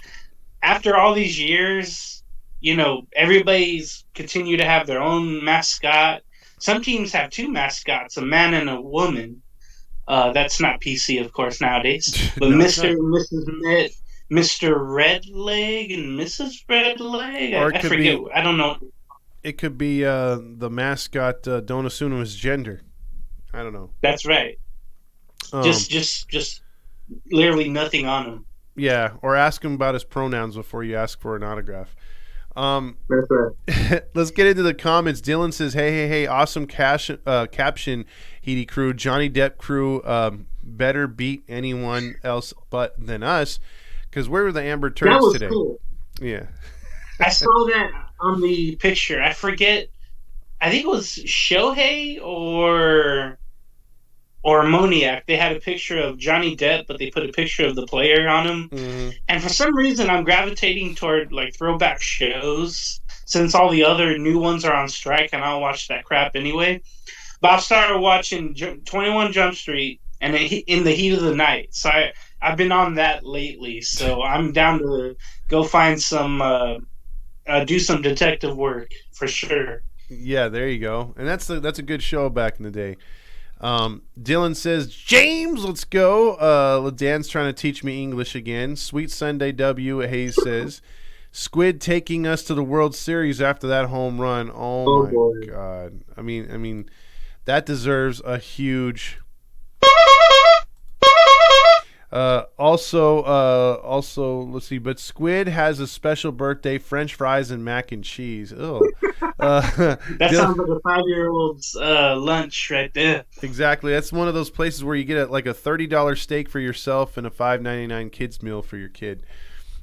after all these years, everybody's continued to have their own mascot. Some teams have two mascots, a man and a woman. That's not PC, of course, nowadays. But no, Mr. and Mrs. Mitt, Mr. Redleg and Mrs. Redleg. I forget. I don't know. It could be the mascot don't assume his gender. I don't know. That's right. Just literally nothing on him. Yeah, or ask him about his pronouns before you ask for an autograph. That's right. Let's get into the comments. Dylan says, hey, awesome caption, Heedy crew. Jonny Depp crew better beat anyone else than us, because where were the Amber Turds today? Cool. Yeah. I saw that on the picture. I forget. I think it was Shohei or Moniac. They had a picture of Jonny Depp, but they put a picture of the player on him. Mm-hmm. And for some reason, I'm gravitating toward like throwback shows, since all the other new ones are on strike, and I'll watch that crap anyway. But I've started watching 21 Jump Street and In the Heat of the Night. So I've been on that lately. So I'm down to go find some, do some detective work for sure. Yeah, there you go. And that's a good show back in the day. Dylan says, James, let's go. Dan's trying to teach me English again. Sweet Sunday W. Hayes says, Squid taking us to the World Series after that home run. Oh my boy. God. I mean, that deserves a huge. Also, let's see. But Squid has a special birthday: French fries and mac and cheese. Oh, that sounds like a 5-year-old's lunch right there. Exactly. That's one of those places where you get like a $30 steak for yourself and a $5.99 kids meal for your kid.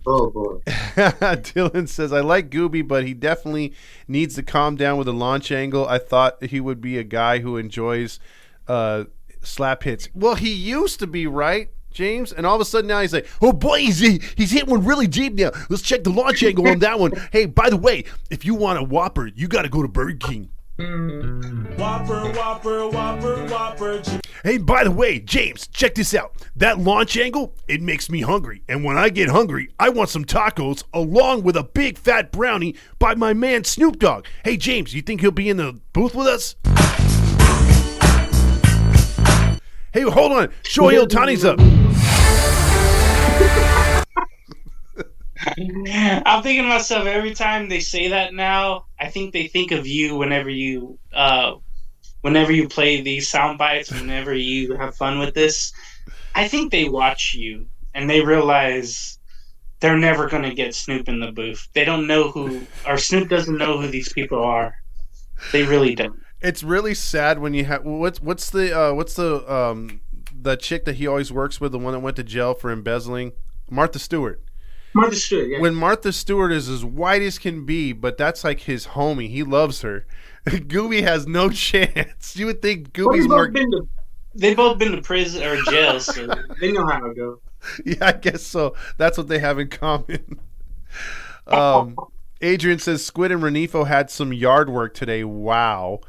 Oh boy. Dylan says, I like Gooby, but he definitely needs to calm down with a launch angle. I thought he would be a guy who enjoys slap hits. Well, he used to be, right, James? And all of a sudden now he's like, oh boy, he's hit one really deep now. Let's check the launch angle on that one. Hey, by the way, if you want a Whopper, you got to go to Burger King. Whopper, Whopper, Whopper, Whopper. Hey, by the way, James, check this out. That launch angle, it makes me hungry. And when I get hungry, I want some tacos along with a big fat brownie by my man Snoop Dogg. Hey, James, you think he'll be in the booth with us? Hey, hold on. Shohei Ohtani's up. I'm thinking to myself, every time they say that now, I think they think of you whenever you play these sound bites, whenever you have fun with this. I think they watch you and they realize they're never going to get Snoop in the booth. They don't know or Snoop doesn't know who these people are. They really don't. It's really sad when you have what's the chick that he always works with, the one that went to jail for embezzling, Martha Stewart. Martha Stewart, yeah. When Martha Stewart is as white as can be, but that's like his homie. He loves her. Gooby has no chance. You would think Gooby's more. They've both been to prison or jail, so they know how to go. Yeah, I guess so. That's what they have in common. Adrian says Squid and Renifo had some yard work today. Wow.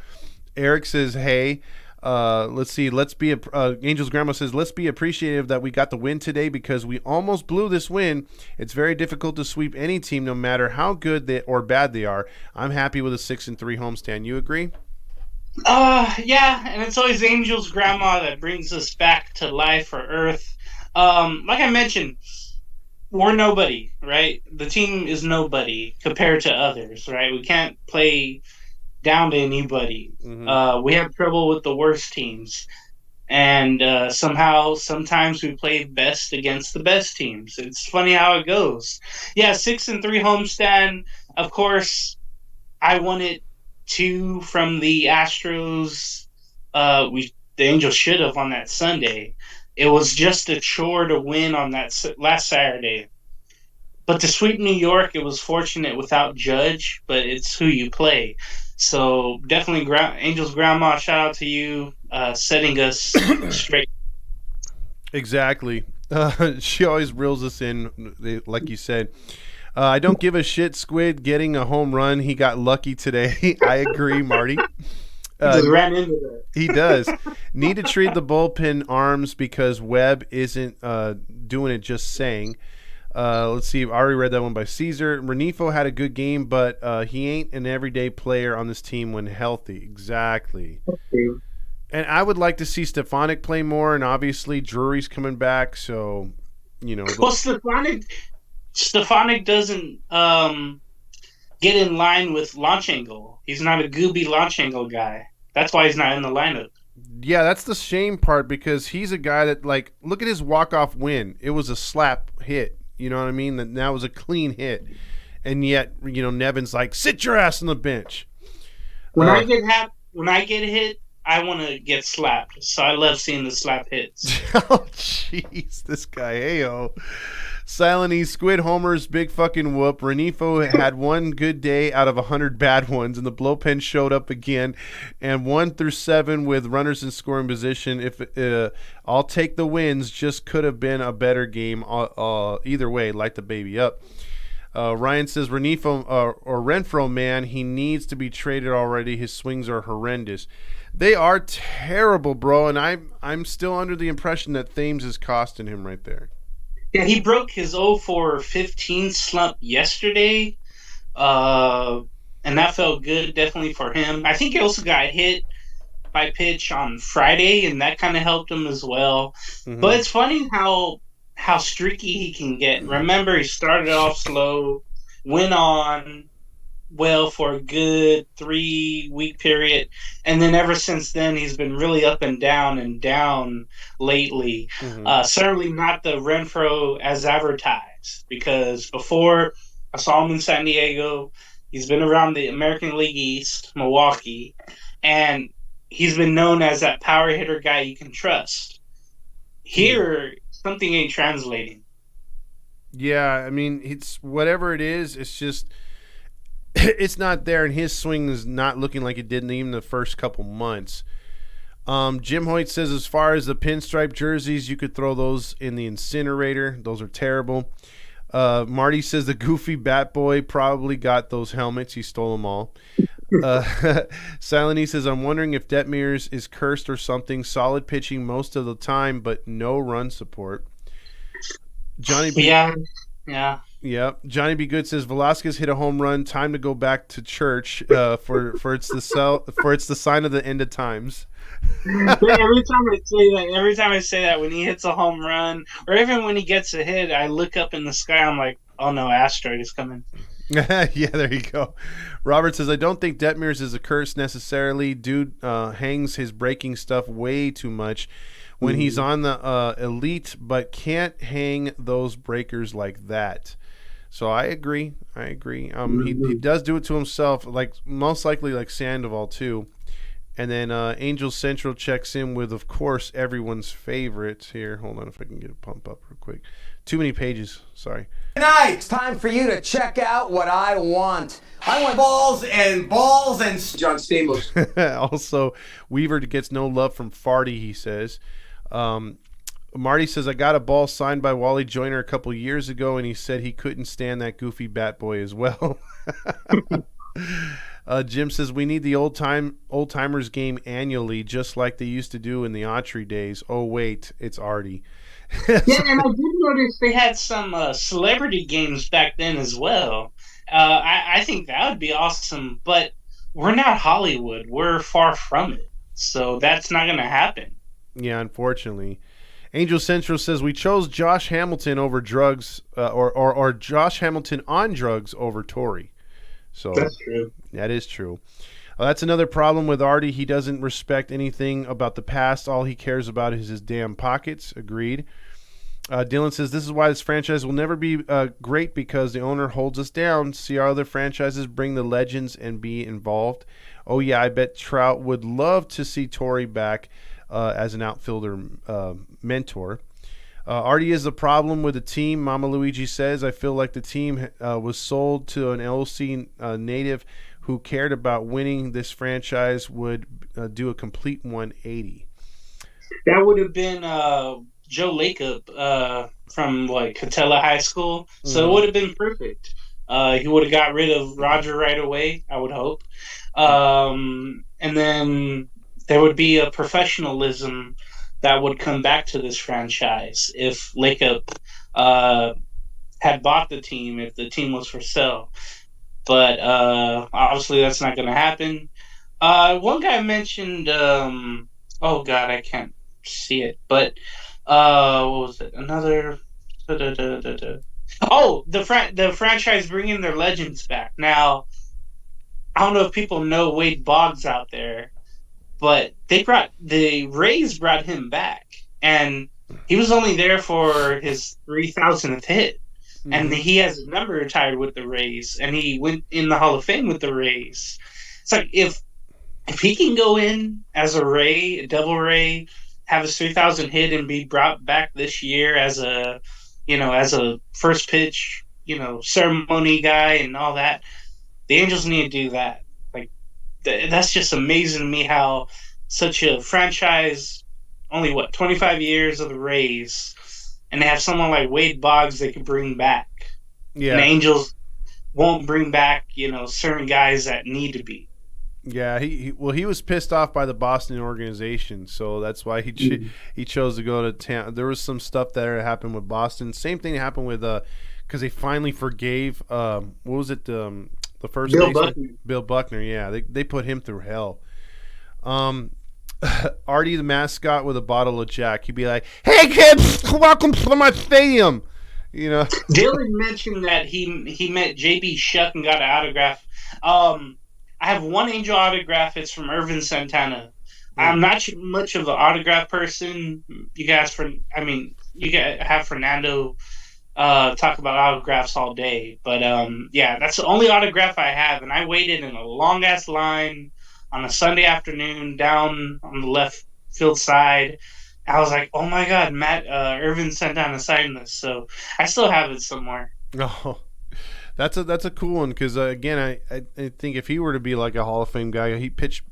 Eric says, hey. Let's see. Angel's grandma says, let's be appreciative that we got the win today because we almost blew this win. It's very difficult to sweep any team, no matter how good or bad they are. I'm happy with a 6-3 homestand. You agree? Yeah, and it's always Angel's grandma that brings us back to life or earth. Like I mentioned, we're nobody, right? The team is nobody compared to others, right? We can't play down to anybody. Mm-hmm. We have trouble with the worst teams, and sometimes we play best against the best teams. It's funny how it goes. Yeah, 6-3 homestand. Of course, I wanted 2 from the Astros. The Angels should have on that Sunday. It was just a chore to win on that last Saturday. But to sweep New York, it was fortunate without Judge, but it's who you play. So definitely, Angel's grandma, shout out to you, setting us straight. Exactly. She always reels us in, like you said. I don't give a shit, Squid getting a home run. He got lucky today. I agree, Marty. He ran into that. He does. Need to treat the bullpen arms because Webb isn't doing it, just saying. Let's see. I already read that one by Caesar. Renifo had a good game, but he ain't an everyday player on this team when healthy. Exactly. Okay. And I would like to see Stefanik play more, and obviously Drury's coming back, so, you know. Well, Stefanik doesn't get in line with launch angle. He's not a gooby launch angle guy. That's why he's not in the lineup. Yeah, that's the shame part because he's a guy that, like, look at his walk-off win. It was a slap hit. You know what I mean? That was a clean hit. And yet, you know, Nevin's like, sit your ass on the bench. When I get hit, I want to get slapped. So I love seeing the slap hits. Oh, jeez. This guy, hey-oh. Silent E, Squid homers, big fucking whoop. Renifo had one good day out of 100 bad ones, and the bullpen showed up again. And 1-7 with runners in scoring position. If I'll take the wins, just could have been a better game. Either way, light the baby up. Ryan says Renifo or Renfroe, man, he needs to be traded already. His swings are horrendous. They are terrible, bro, and I'm still under the impression that Thames is costing him right there. Yeah, he broke his 0-for-15 slump yesterday, and that felt good, definitely for him. I think he also got hit by pitch on Friday, and that kind of helped him as well. Mm-hmm. But it's funny how streaky he can get. Remember, he started off slow, went on well for a good 3-week period, and then ever since then he's been really up and down lately. Mm-hmm. Certainly not the Renfroe as advertised, because before I saw him in San Diego, he's been around the American League East, Milwaukee, and he's been known as that power hitter guy you can trust. Here, something ain't translating. Yeah, I mean, it's whatever it is, it's just it's not there, and his swing is not looking like it did in even the first couple months. Jim Hoyt says as far as the pinstripe jerseys, you could throw those in the incinerator. Those are terrible. Marty says the goofy bat boy probably got those helmets. He stole them all. Silent E says, I'm wondering if Detmers is cursed or something. Solid pitching most of the time, but no run support. Johnny B. Yeah. Yeah. Johnny B. Good says, Velasquez hit a home run. Time to go back to church. For it's the sign of the end of times. Every time I say that, when he hits a home run, or even when he gets a hit, I look up in the sky. I'm like, oh no, asteroid is coming. Yeah, there you go. Robert says, I don't think Detmers is a curse necessarily. Dude hangs his breaking stuff way too much when he's on the elite, but can't hang those breakers like that. So I agree. He does do it to himself, like most likely like Sandoval too. And then Angel Central checks in with, of course, everyone's favorite. Here, hold on if I can get a pump up real quick. Too many pages. Sorry. Tonight, it's time for you to check out what I want. I want balls and John Stamos. Also, Weaver gets no love from Farty, he says. Marty says, I got a ball signed by Wally Joyner a couple years ago, and he said he couldn't stand that goofy bat boy as well. Jim says, we need the old timers game annually, just like they used to do in the Autry days. Oh, wait, it's Artie. Yeah, and I did notice they had some celebrity games back then as well. I think that would be awesome, but we're not Hollywood. We're far from it. So that's not going to happen. Yeah, unfortunately. Angel Central says, we chose Josh Hamilton over drugs, or Josh Hamilton on drugs over Tory. So that's true. That is true. That's another problem with Artie. He doesn't respect anything about the past. All he cares about is his damn pockets. Agreed. Dylan says, this is why this franchise will never be great, because the owner holds us down. See our other franchises bring the legends and be involved. Oh, yeah, I bet Trout would love to see Torrey back as an outfielder mentor. Artie is the problem with the team, Mama Luigi says. I feel like the team was sold to an LC native who cared about winning. This franchise would do a complete 180. That would have been Joe Lacob from Catella High School, so it would have been perfect. He would have got rid of Roger right away, I would hope. And then there would be a professionalism that would come back to this franchise if Lacob had bought the team, if the team was for sale. But obviously that's not going to happen. One guy mentioned, oh God, I can't see it, but what was it? Another. Oh, the franchise bringing their legends back. Now, I don't know if people know Wade Boggs out there, but the Rays brought him back, and he was only there for his 3,000th hit, and he has his number retired with the Rays, and he went in the Hall of Fame with the Rays. It's like if he can go in as a Ray, a Devil Ray, have his 3,000 hit, and be brought back this year as a first pitch, ceremony guy and all that, the Angels need to do that. That's just amazing to me how such a franchise, only 25 years of the Rays, and they have someone like Wade Boggs they can bring back. Yeah. And the Angels won't bring back, certain guys that need to be. Yeah, he was pissed off by the Boston organization, so that's why he chose to go to town. There was some stuff that happened with Boston. Same thing happened with because they finally forgave what was it, the first Bill Buckner. Yeah, they put him through hell. Artie the mascot with a bottle of Jack. He'd be like, "Hey kids, welcome to my stadium." Dylan mentioned that he met JB Shuck and got an autograph. I have one Angel autograph. It's from Irvin Santana. I'm not much of an autograph person. You guys have Fernando talk about autographs all day, but that's the only autograph I have, and I waited in a long ass line on a Sunday afternoon down on the left field side. I was like, oh my God, Irvin Santana signed this, so I still have it somewhere. Oh, that's a cool one, because again, I think if he were to be like a Hall of Fame guy, he pitched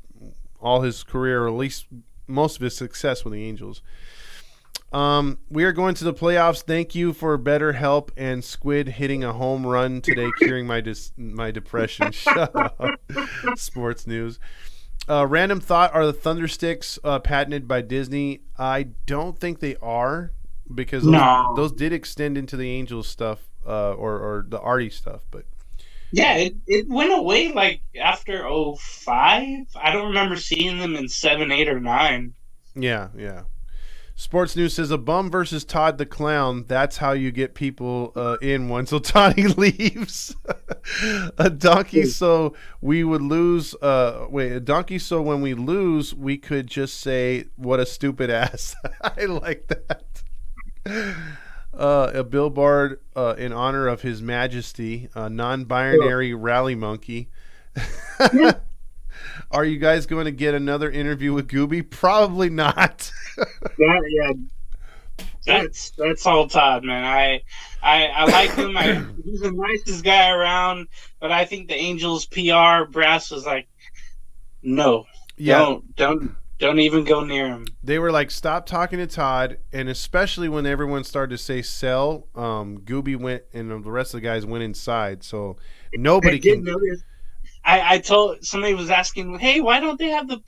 all his career, or at least most of his success with the Angels. We are going to the playoffs. Thank you for better help and Squid hitting a home run today, curing my depression. Shut up. Sports news. Random thought: are the Thundersticks patented by Disney? I don't think they are, because those did extend into the Angels stuff, or the Artie stuff. But yeah, it went away like after 05. I don't remember seeing them in 7, 8, or 9. Yeah. Sports News says a bum versus Todd the Clown. That's how you get people in once Otani leaves. A donkey so we would lose. A donkey so when we lose, we could just say, what a stupid ass. I like that. A billboard in honor of His Majesty, a non-binary rally monkey. Are you guys going to get another interview with Gooby? Probably not. That's all Todd, man. I like him. He's the nicest guy around, but I think the Angels PR brass was like, no, don't even go near him. They were like, stop talking to Todd, and especially when everyone started to say sell, Gooby went, and the rest of the guys went inside, so nobody can. I told somebody was asking, hey, why don't they have the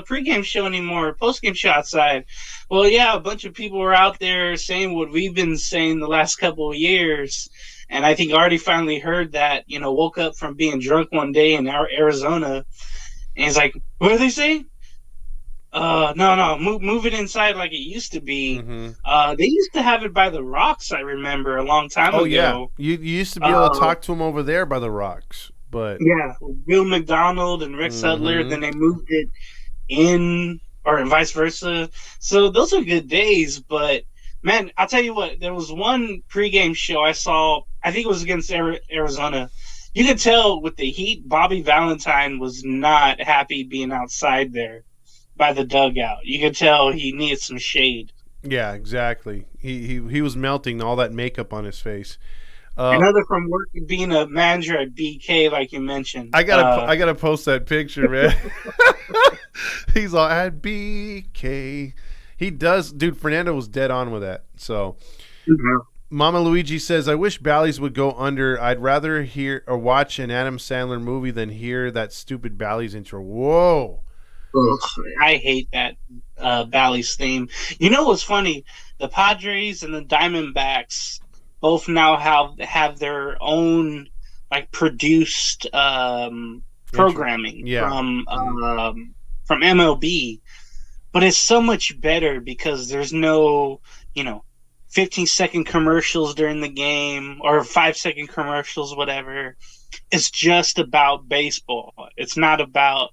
pregame show anymore, postgame show outside? Well, yeah, a bunch of people were out there saying what we've been saying the last couple of years, and I think Artie finally heard that. Woke up from being drunk one day in Arizona, and he's like, what are they saying? No, move it inside like it used to be. Mm-hmm. They used to have it by the rocks, I remember, a long time ago. Oh, yeah. You used to be able to talk to them over there by the rocks. But yeah, Bill McDonald and Rick Sutler, then they moved it in, or vice versa. So those are good days. But, man, I'll tell you what, there was one pregame show I saw, I think it was against Arizona. You could tell with the heat, Bobby Valentine was not happy being outside there by the dugout. You could tell he needed some shade. Yeah, exactly. He was melting, all that makeup on his face. Another from work, being a manager at BK, like you mentioned. I gotta post that picture, man. He's all at BK. He does, dude. Fernando was dead on with that. So, Mama Luigi says, "I wish Bally's would go under. I'd rather hear or watch an Adam Sandler movie than hear that stupid Bally's intro." Whoa. Ugh, I hate that Bally's theme. You know what's funny? The Padres and the Diamondbacks both now have their own produced programming from MLB, but it's so much better because there's no 15-second commercials during the game or 5-second commercials, whatever. It's just about baseball. It's not about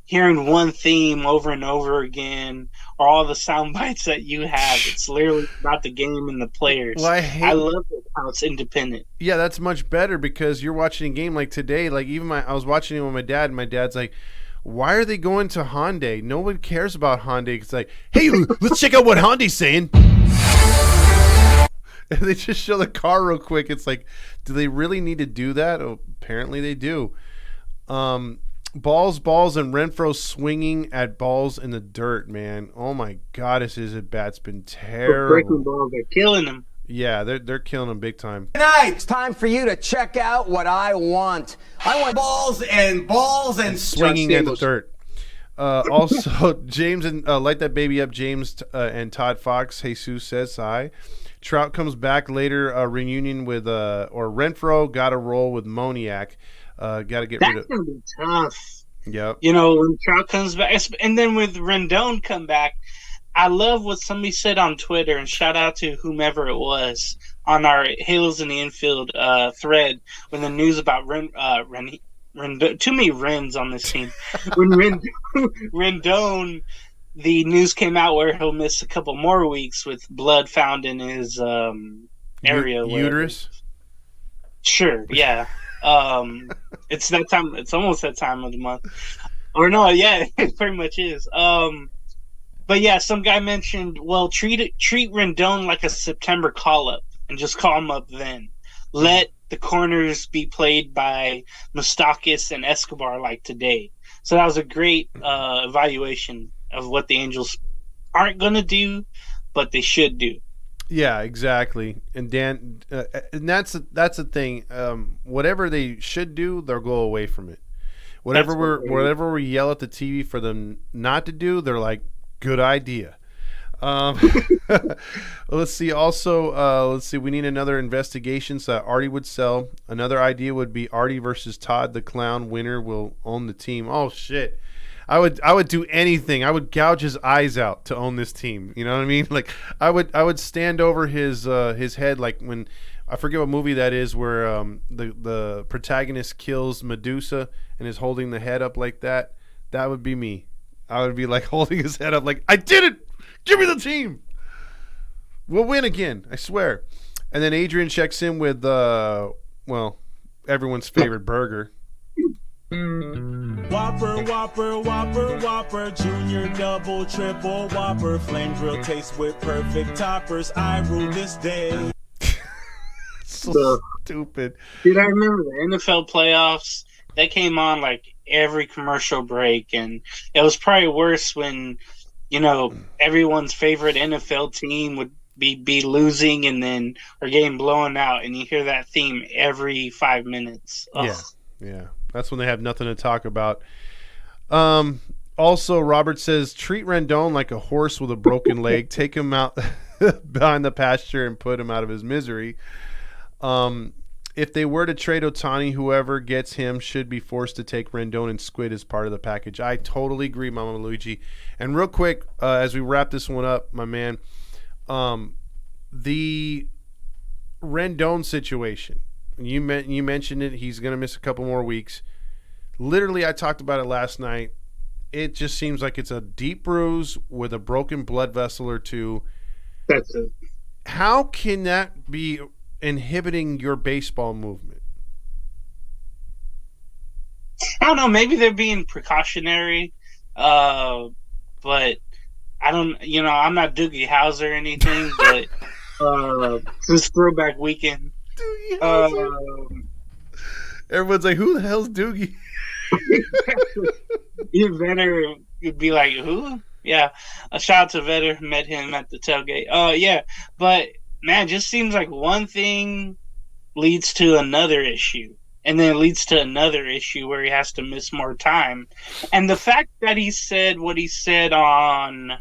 hearing one theme over and over again or all the sound bites that you have. It's literally about the game and the players. Well, I love it how it's independent. Yeah, that's much better because you're watching a game like today. Like even I was watching it with my dad, and my dad's like, why are they going to Hyundai? No one cares about Hyundai. It's like, hey, let's check out what Hyundai's saying. And they just show the car real quick. It's like, do they really need to do that? Oh, apparently they do. Balls, and Renfroe swinging at balls in the dirt, man. Oh my God, his at-bat's been terrible. Breaking balls, they're killing him. Yeah, they're killing him big time. Tonight, it's time for you to check out what I want. I want balls and swinging at the dirt. Also, James and Light That Baby Up, James and ToddFox. Jesus says hi. Trout comes back later, reunion with or Renfroe got a roll with Moniak. Got to get rid of. That's gonna be tough. Yep. When Trout comes back, and then with Rendon come back, I love what somebody said on Twitter, and shout out to whomever it was on our Halos in the Infield thread when the news about Rendon. Too many Rens on this team. When Rendon, the news came out where he'll miss a couple more weeks with blood found in his area. Uterus? Sure, yeah. It's that time. It's almost that time of the month. Or no, yeah, it pretty much is. But yeah, some guy mentioned, well, treat Rendon like a September call-up and just call him up then. Let the corners be played by Moustakas and Escobar like today. So that was a great evaluation of what the Angels aren't going to do, but they should do. Yeah, exactly. And Dan, and that's the thing. Whatever they should do, they'll go away from it. Whatever we yell at the TV for them not to do, they're like, good idea. Let's see. Also, let's see. We need another investigation so that Artie would sell. Another idea would be Artie versus Todd the Clown. Winner will own the team. Oh shit! I would do anything. I would gouge his eyes out to own this team. You know what I mean? Like I would stand over his head, like when I forget what movie that is, where the protagonist kills Medusa and is holding the head up like that. That would be me. I would be like holding his head up like, I did it! Give me the team! We'll win again, I swear. And then Adrian checks in with, everyone's favorite burger. Whopper, Whopper, Whopper, Whopper, Junior, Double, Triple, Whopper, Flame Grill taste with perfect toppers. I rule this day. So stupid. Dude, I remember the NFL playoffs. They came on like every commercial break, and it was probably worse when, everyone's favorite NFL team would be losing and then or getting blown out, and you hear that theme every 5 minutes. Ugh. Yeah. That's when they have nothing to talk about. Also, Robert says, treat Rendon like a horse with a broken leg. Take him out behind the pasture and put him out of his misery. If they were to trade Ohtani, whoever gets him should be forced to take Rendon and Squid as part of the package. I totally agree, Mama Luigi. And real quick, as we wrap this one up, my man, the Rendon situation. You mentioned it. He's going to miss a couple more weeks. Literally, I talked about it last night. It just seems like it's a deep bruise with a broken blood vessel or two. That's it. How can that be inhibiting your baseball movement? I don't know. Maybe they're being precautionary, but I don't. I'm not Doogie Howser or anything, but this Throwback weekend. Everyone's like, who the hell's Doogie? You better be like, who? Yeah. A shout out to Vetter. Met him at the tailgate. Yeah. But man, just seems like one thing leads to another issue, and then it leads to another issue where he has to miss more time. And the fact that he said what he said on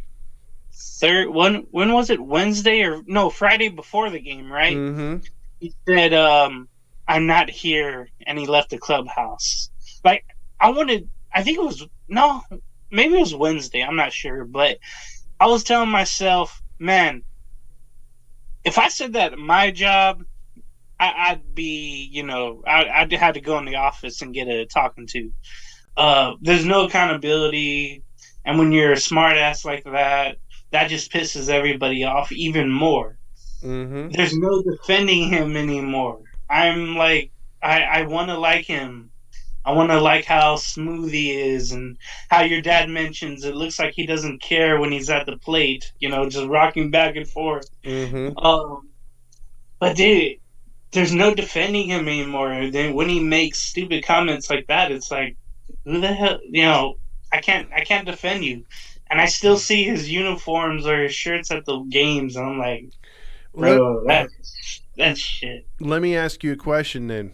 when was it? Wednesday or no, Friday before the game, right? Mm-hmm. He said, I'm not here, and he left the clubhouse. Like, maybe it was Wednesday, I'm not sure, but I was telling myself, man, if I said that at my job, I'd be, I'd have to go in the office and get a talking to. There's no accountability, and when you're a smart ass like that, that just pisses everybody off even more. Mm-hmm. There's no defending him anymore. I'm like, I want to like him. I want to like how smooth he is, and how your dad mentions it looks like he doesn't care when he's at the plate, just rocking back and forth. Mm-hmm. But dude, there's no defending him anymore. Then when he makes stupid comments like that, it's like, who the hell? I can't defend you. And I still see his uniforms or his shirts at the games, and I'm like, bro, that's shit. Let me ask you a question then.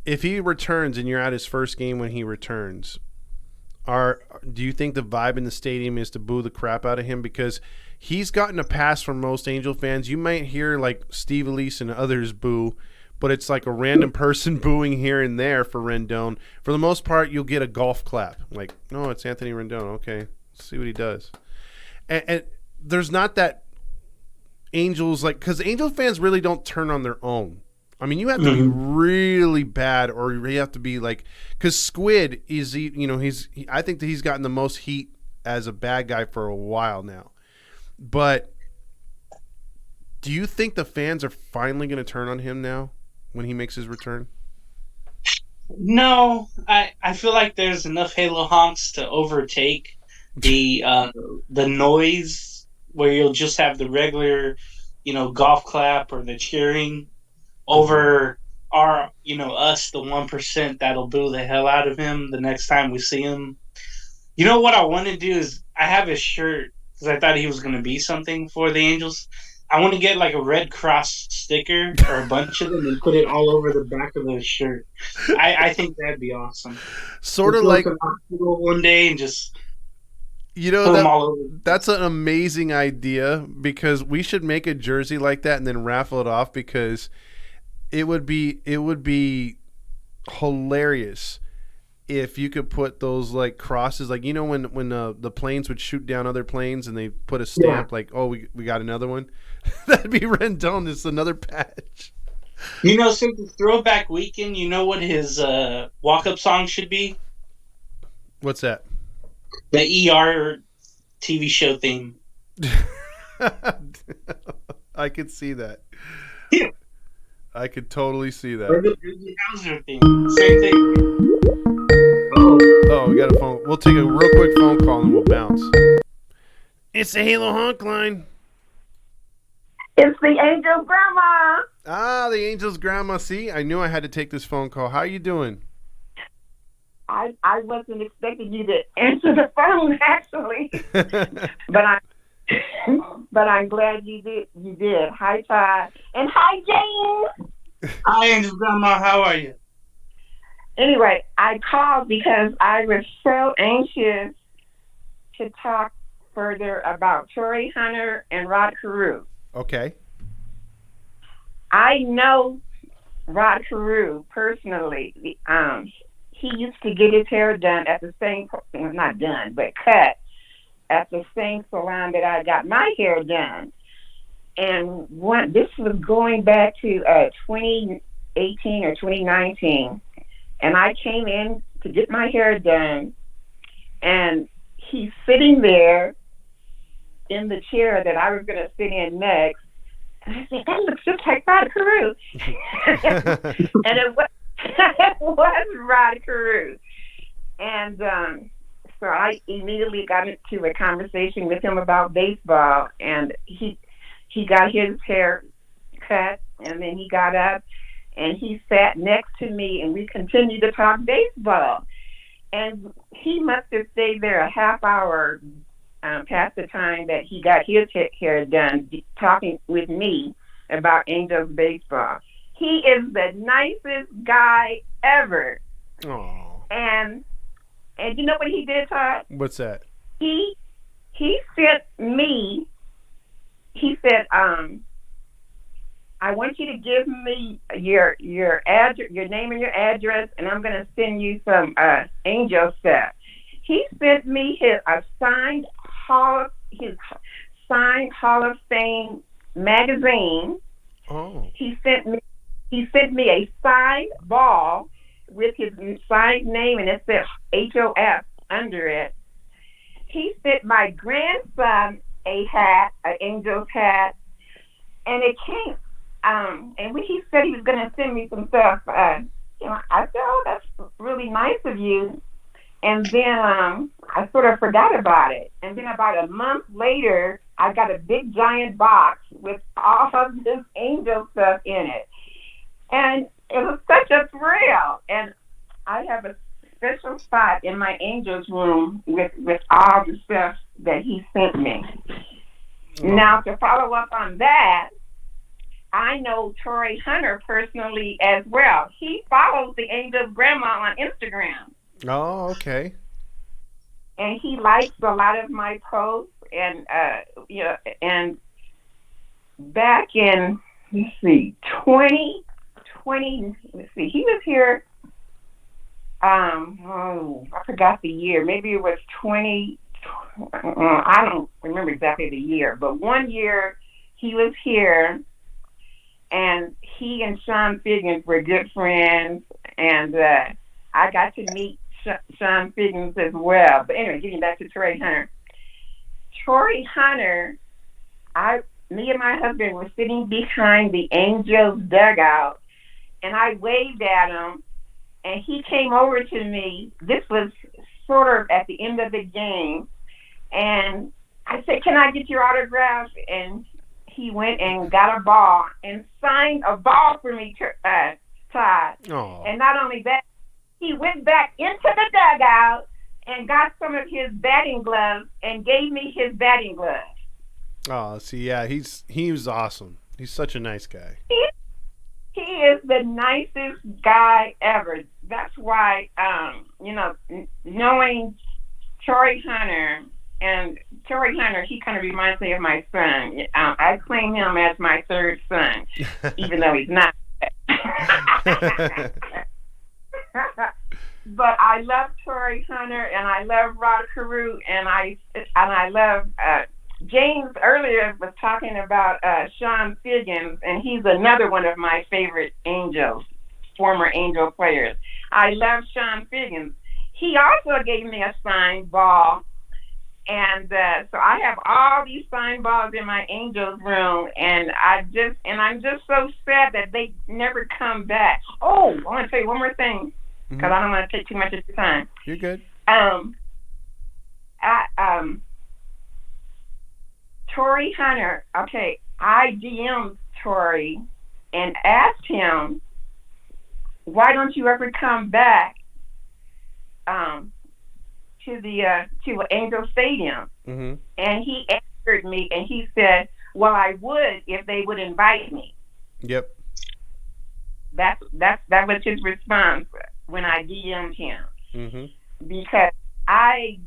If he returns and you're at his first game when he returns, do you think the vibe in the stadium is to boo the crap out of him? Because he's gotten a pass from most Angel fans. You might hear like Steve Elise and others boo, but it's like a random person booing here and there for Rendon. For the most part, you'll get a golf clap. Like, no, it's Anthony Rendon. Okay, let's see what he does. And there's not that Angels, like, because Angel fans really don't turn on their own. I mean, you have to be really bad, or you have to be like, because Squid is, I think that he's gotten the most heat as a bad guy for a while now. But do you think the fans are finally going to turn on him now when he makes his return? No, I feel like there's enough Halo honks to overtake the noise where you'll just have the regular, golf clap or the cheering over us, the 1% that'll boo the hell out of him the next time we see him. You know what I want to do is I have a shirt because I thought he was going to be something for the Angels. I want to get like a Red Cross sticker or a bunch of them and put it all over the back of the shirt. I think that'd be awesome. Sort of Just go like, to the hospital one day and just you know, put them all over. that's an amazing idea, because we should make a jersey like that and then raffle it off, because it would be hilarious if you could put those like crosses, like, you know, when the planes would shoot down other planes and they put a stamp like, oh, we got another one. That'd be Rendon. This is another patch. You know, since it's Throwback Weekend, you know what his walk-up song should be? What's that? The ER TV show theme. I could see that. Yeah. I could totally see that. Or the Doogie Howser theme. Same thing. Oh, we got a phone. We'll take a real quick phone call and we'll bounce. It's the Halo Honk line. It's the Angel's grandma. Ah, the Angel's grandma. See, I knew I had to take this phone call. How you doing? I wasn't expecting you to answer the phone, actually, but I'm glad you did. You did. Hi, Todd, and hi, James. Hi, Angel's grandma. How are you? Anyway, I called because I was so anxious to talk further about Torrey Hunter and Rod Carew. Okay. I know Rod Carew personally. He used to get his hair done at the same, well, not done, but cut at the same salon that I got my hair done. And this was going back to 2018 or 2019. And I came in to get my hair done, and he's sitting there in the chair that I was going to sit in next. And I said, that looks just like Rod Carew. And it was Rod Carew. And so I immediately got into a conversation with him about baseball, and he got his hair cut, and then he got up, and he sat next to me, and we continued to talk baseball. And he must have stayed there a half hour past the time that he got his hair done, talking with me about Angels baseball. He is the nicest guy ever. Oh. And you know what he did, Todd? What's that? He sent me. He said, I want you to give me your address, your name and your address, and I'm going to send you some Angel stuff. He sent me his signed Hall of Fame magazine. Oh. He sent me a signed ball with his signed name, and it said HOF under it. He sent my grandson a hat, an Angels hat, and it came. And when he said he was going to send me some stuff, I said, "Oh, that's really nice of you." And then I sort of forgot about it. And then about a month later, I got a big giant box with all of this Angel stuff in it, and it was such a thrill. And I have a special spot in my Angels room with all the stuff that he sent me. Oh. Now, to follow up on that, I know Torrey Hunter personally as well. He follows the Angel's grandma on Instagram. Oh, okay. And he likes a lot of my posts, and and back in 2020, he was here. I forgot the year. Maybe it was 20. I don't remember exactly the year, but one year he was here. And he and Sean Figgins were good friends, and I got to meet Sean Figgins as well. But anyway, getting back to Torrey Hunter. Torrey Hunter, me and my husband were sitting behind the Angels dugout, and I waved at him, and he came over to me. This was sort of at the end of the game, and I said, "Can I get your autograph?" And he went and got a ball and signed a ball for me, Todd. Oh. And not only that, he went back into the dugout and got some of his batting gloves and gave me his batting gloves. Oh, see, yeah, he was awesome. He's such a nice guy. He is the nicest guy ever. That's why, knowing Torrey Hunter, and Torrey Hunter, he kind of reminds me of my son. I claim him as my third son, even though he's not. But I love Torrey Hunter, and I love Rod Carew, and I love James earlier was talking about Sean Figgins, and he's another one of my favorite Angels, former Angel players. I love Sean Figgins. He also gave me a signed ball, and so I have all these signed balls in my Angels room, and I'm just so sad that they never come back. Oh, I want to tell you one more thing, because I don't want to take too much of your time. You're good. Torrey Hunter, okay, I DM'd Torrey and asked him, why don't you ever come back to Angel Stadium? And he answered me, and he said, well, I would if they would invite me. Yep. That was his response when I DM'd him. Because I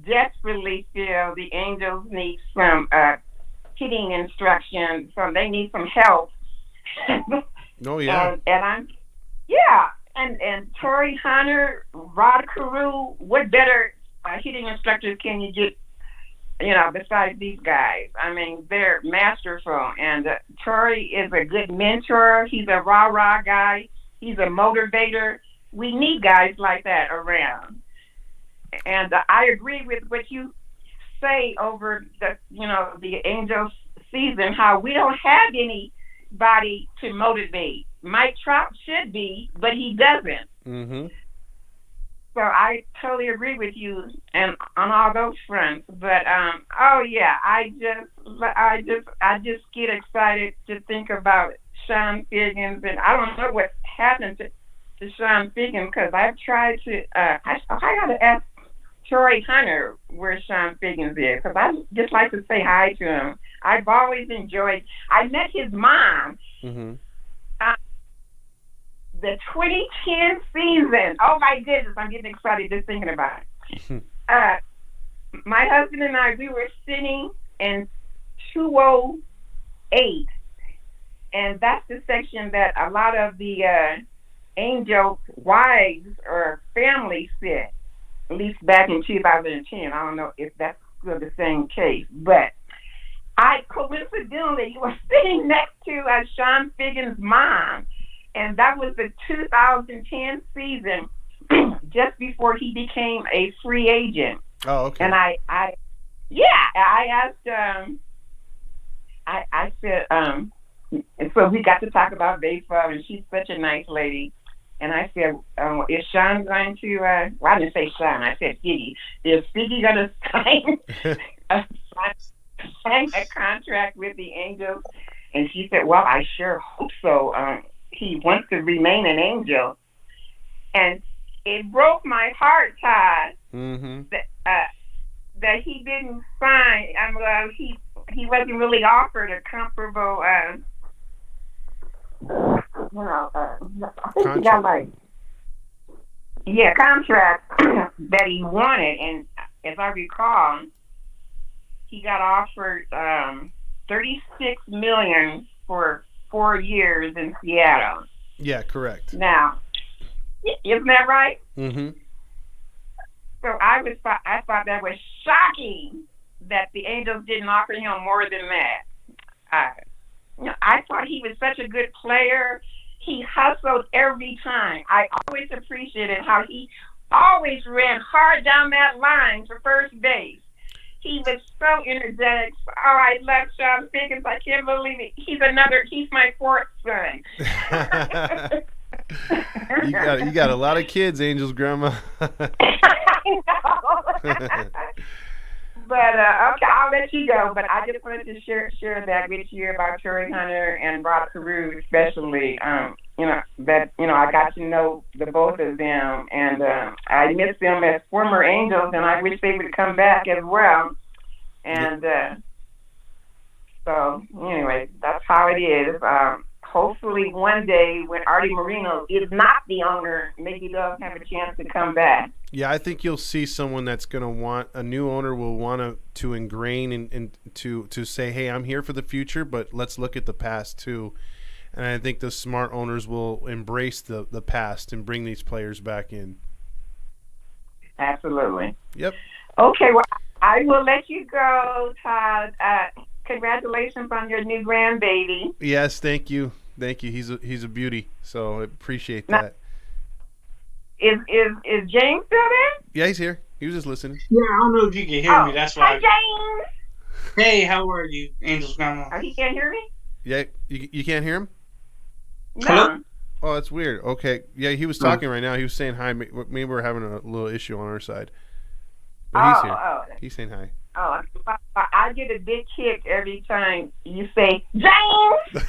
desperately feel the Angels need some hitting instruction. They need some help. Oh yeah. And Torrey Hunter, Rod Carew, what better hitting instructors can you get? Besides these guys. I mean, they're masterful. And Torrey is a good mentor. He's a rah-rah guy. He's a motivator. We need guys like that around. And I agree with what you say over the Angels season, how we don't have anybody to motivate. Mike Trout should be, but he doesn't. So I totally agree with you and on all those fronts. But I just get excited to think about Sean Figgins, and I don't know what happened to Sean Figgins, because I've tried to. I gotta ask Torrey Hunter where Sean Figgins is, because I just like to say hi to him. I've always enjoyed. I met his mom. The 2010 season. Oh my goodness, I'm getting excited just thinking about it. My husband and I, we were sitting in 208, and that's the section that a lot of the Angel wives or families sit, at least back in 2010. I don't know if that's still the same case, but I coincidentally was sitting next to Sean Figgins' mom, and that was the 2010 season, just before he became a free agent. Oh, okay. And I asked, I said, so we got to talk about baseball, and she's such a nice lady. And I said, is Sean going to, well, I didn't say Sean, I said Figgy. Is Figgy going to sign a contract with the Angels? And she said, well, I sure hope so. He wants to remain an Angel. And it broke my heart, Todd, that he didn't sign. He wasn't really offered a comparable, I think he got contract that he wanted. And as I recall, he got offered $36 million for 4 years in Seattle. Yeah, correct. Now, isn't that right? Mm-hmm. So I thought that was shocking that the Angels didn't offer him more than that. I thought he was such a good player. He hustled every time. I always appreciated how he always ran hard down that line for first base. He was so energetic. Oh, I love Sean Figgins. I can't believe it. He's my fourth son. You got a lot of kids, Angels grandma. I know. But okay, I'll let you go. But I just wanted to share that with you about Torrey Hunter and Rod Carew, especially. I got to know the both of them, and I miss them as former Angels, and I wish they would come back as well. And so, anyway, that's how it is. Hopefully, one day when Artie Moreno is not the owner, maybe they'll have a chance to come back. Yeah, I think you'll see someone that's going to want a new owner will want to ingrain and to say, hey, I'm here for the future, but let's look at the past too. And I think the smart owners will embrace the past and bring these players back in. Absolutely. Yep. Okay, well, I will let you go, Todd. Congratulations on your new grandbaby. Yes, thank you. He's a beauty, so I appreciate that. Is James still there? Yeah, he's here. He was just listening. Yeah, I don't know if you can hear me. That's why. Hi, James. Hey, how are you, Angel's grandma? Oh, he can't hear me? Yeah, you can't hear him? No. Hello? Oh, that's weird. Okay, yeah, he was talking right now. He was saying hi. Maybe we're having a little issue on our side. But he's here. He's saying hi. Oh, I get a big kick every time you say James.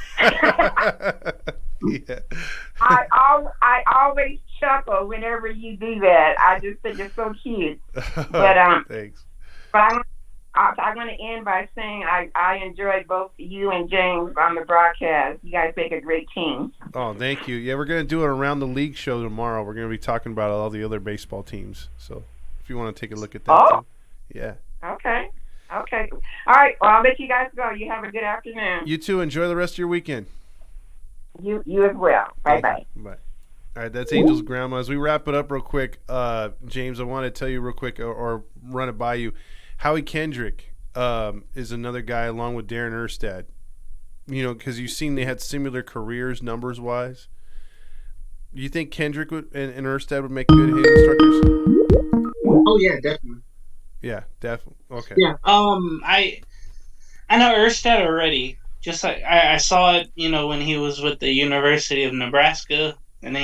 Yeah. I always chuckle whenever you do that. I just think it's so cute. But thanks. But I'm going to end by saying I enjoyed both you and James on the broadcast. You guys make a great team. Oh, thank you. Yeah, we're going to do an Around the League show tomorrow. We're going to be talking about all the other baseball teams. So if you want to take a look at that. Oh. Too. Yeah. Okay. All right. Well, I'll let you guys go. You have a good afternoon. You too. Enjoy the rest of your weekend. You as well. Bye-bye. Bye. All right, that's Angel's grandma. As we wrap it up real quick, James, I want to tell you real quick or run it by you. Howie Kendrick is another guy along with Darren Erstad. Because you've seen they had similar careers numbers-wise. Do you think Kendrick and Erstad would make good hitting instructors? Oh, yeah, definitely. Yeah, definitely. Okay. Yeah. I know Erstad already. Just like I saw it, when he was with the University of Nebraska, and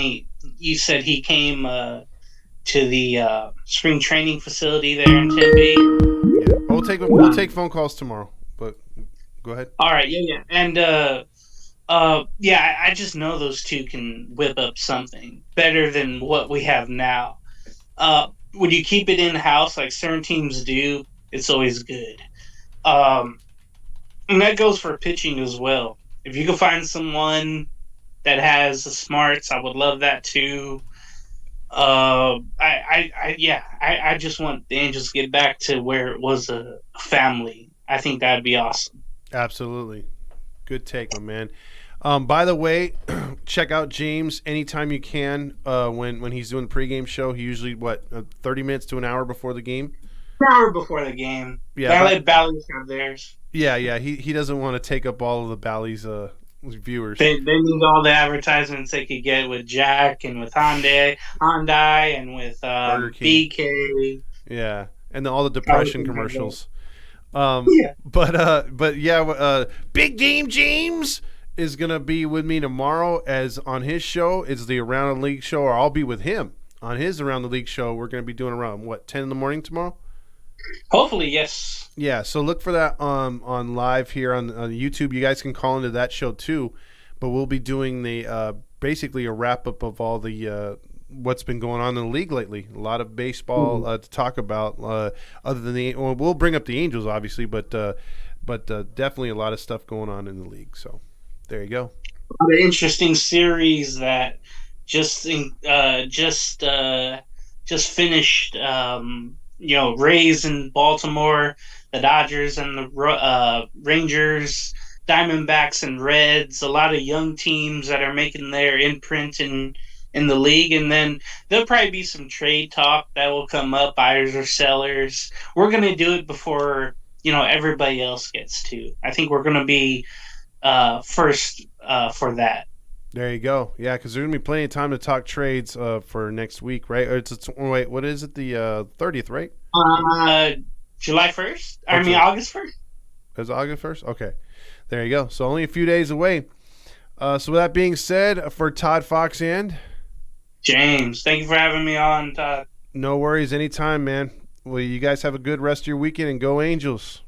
you said he came to the spring training facility there in Tempe. Yeah, we'll take phone calls tomorrow. But go ahead. All right. Yeah. And I just know those two can whip up something better than what we have now. When you keep it in-house like certain teams do, it's always good. And that goes for pitching as well. If you can find someone that has the smarts, I would love that too. I just want the Angels to get back to where it was a family. I think that'd be awesome. Absolutely. Good take, my man. By the way, check out James anytime you can. When he's doing the pregame show, he usually 30 minutes to an hour before the game. An hour before the game. Yeah, I let Bally's have theirs. Yeah. He doesn't want to take up all of the Bally's viewers. They need all the advertisements they could get with Jack and with Hyundai and with BK. Yeah, and all the depression commercials. Yeah. But Big Game James is gonna be with me tomorrow as on his show. It's the Around the League show, or I'll be with him on his Around the League show. We're gonna be doing around 10 in the morning tomorrow. Hopefully, yes. Yeah, so look for that on live here on YouTube. You guys can call into that show too, but we'll be doing the basically a wrap up of all the what's been going on in the league lately. A lot of baseball to talk about. Other than we'll bring up the Angels obviously, but definitely a lot of stuff going on in the league. So there you go. A lot of interesting series that just finished. Rays in Baltimore, the Dodgers and the Rangers, Diamondbacks and Reds, a lot of young teams that are making their imprint in the league. And then there'll probably be some trade talk that will come up, buyers or sellers. We're going to do it before, everybody else gets to. I think we're going to be first for that. There you go. Yeah, because there's going to be plenty of time to talk trades for next week, right? Wait, what is it? The 30th, right? July 1st? August 1st? Is it August 1st? Okay. There you go. So only a few days away. So with that being said, for ToddFox and James, thank you for having me on, Todd. No worries. Anytime, man. Well, you guys have a good rest of your weekend and go Angels.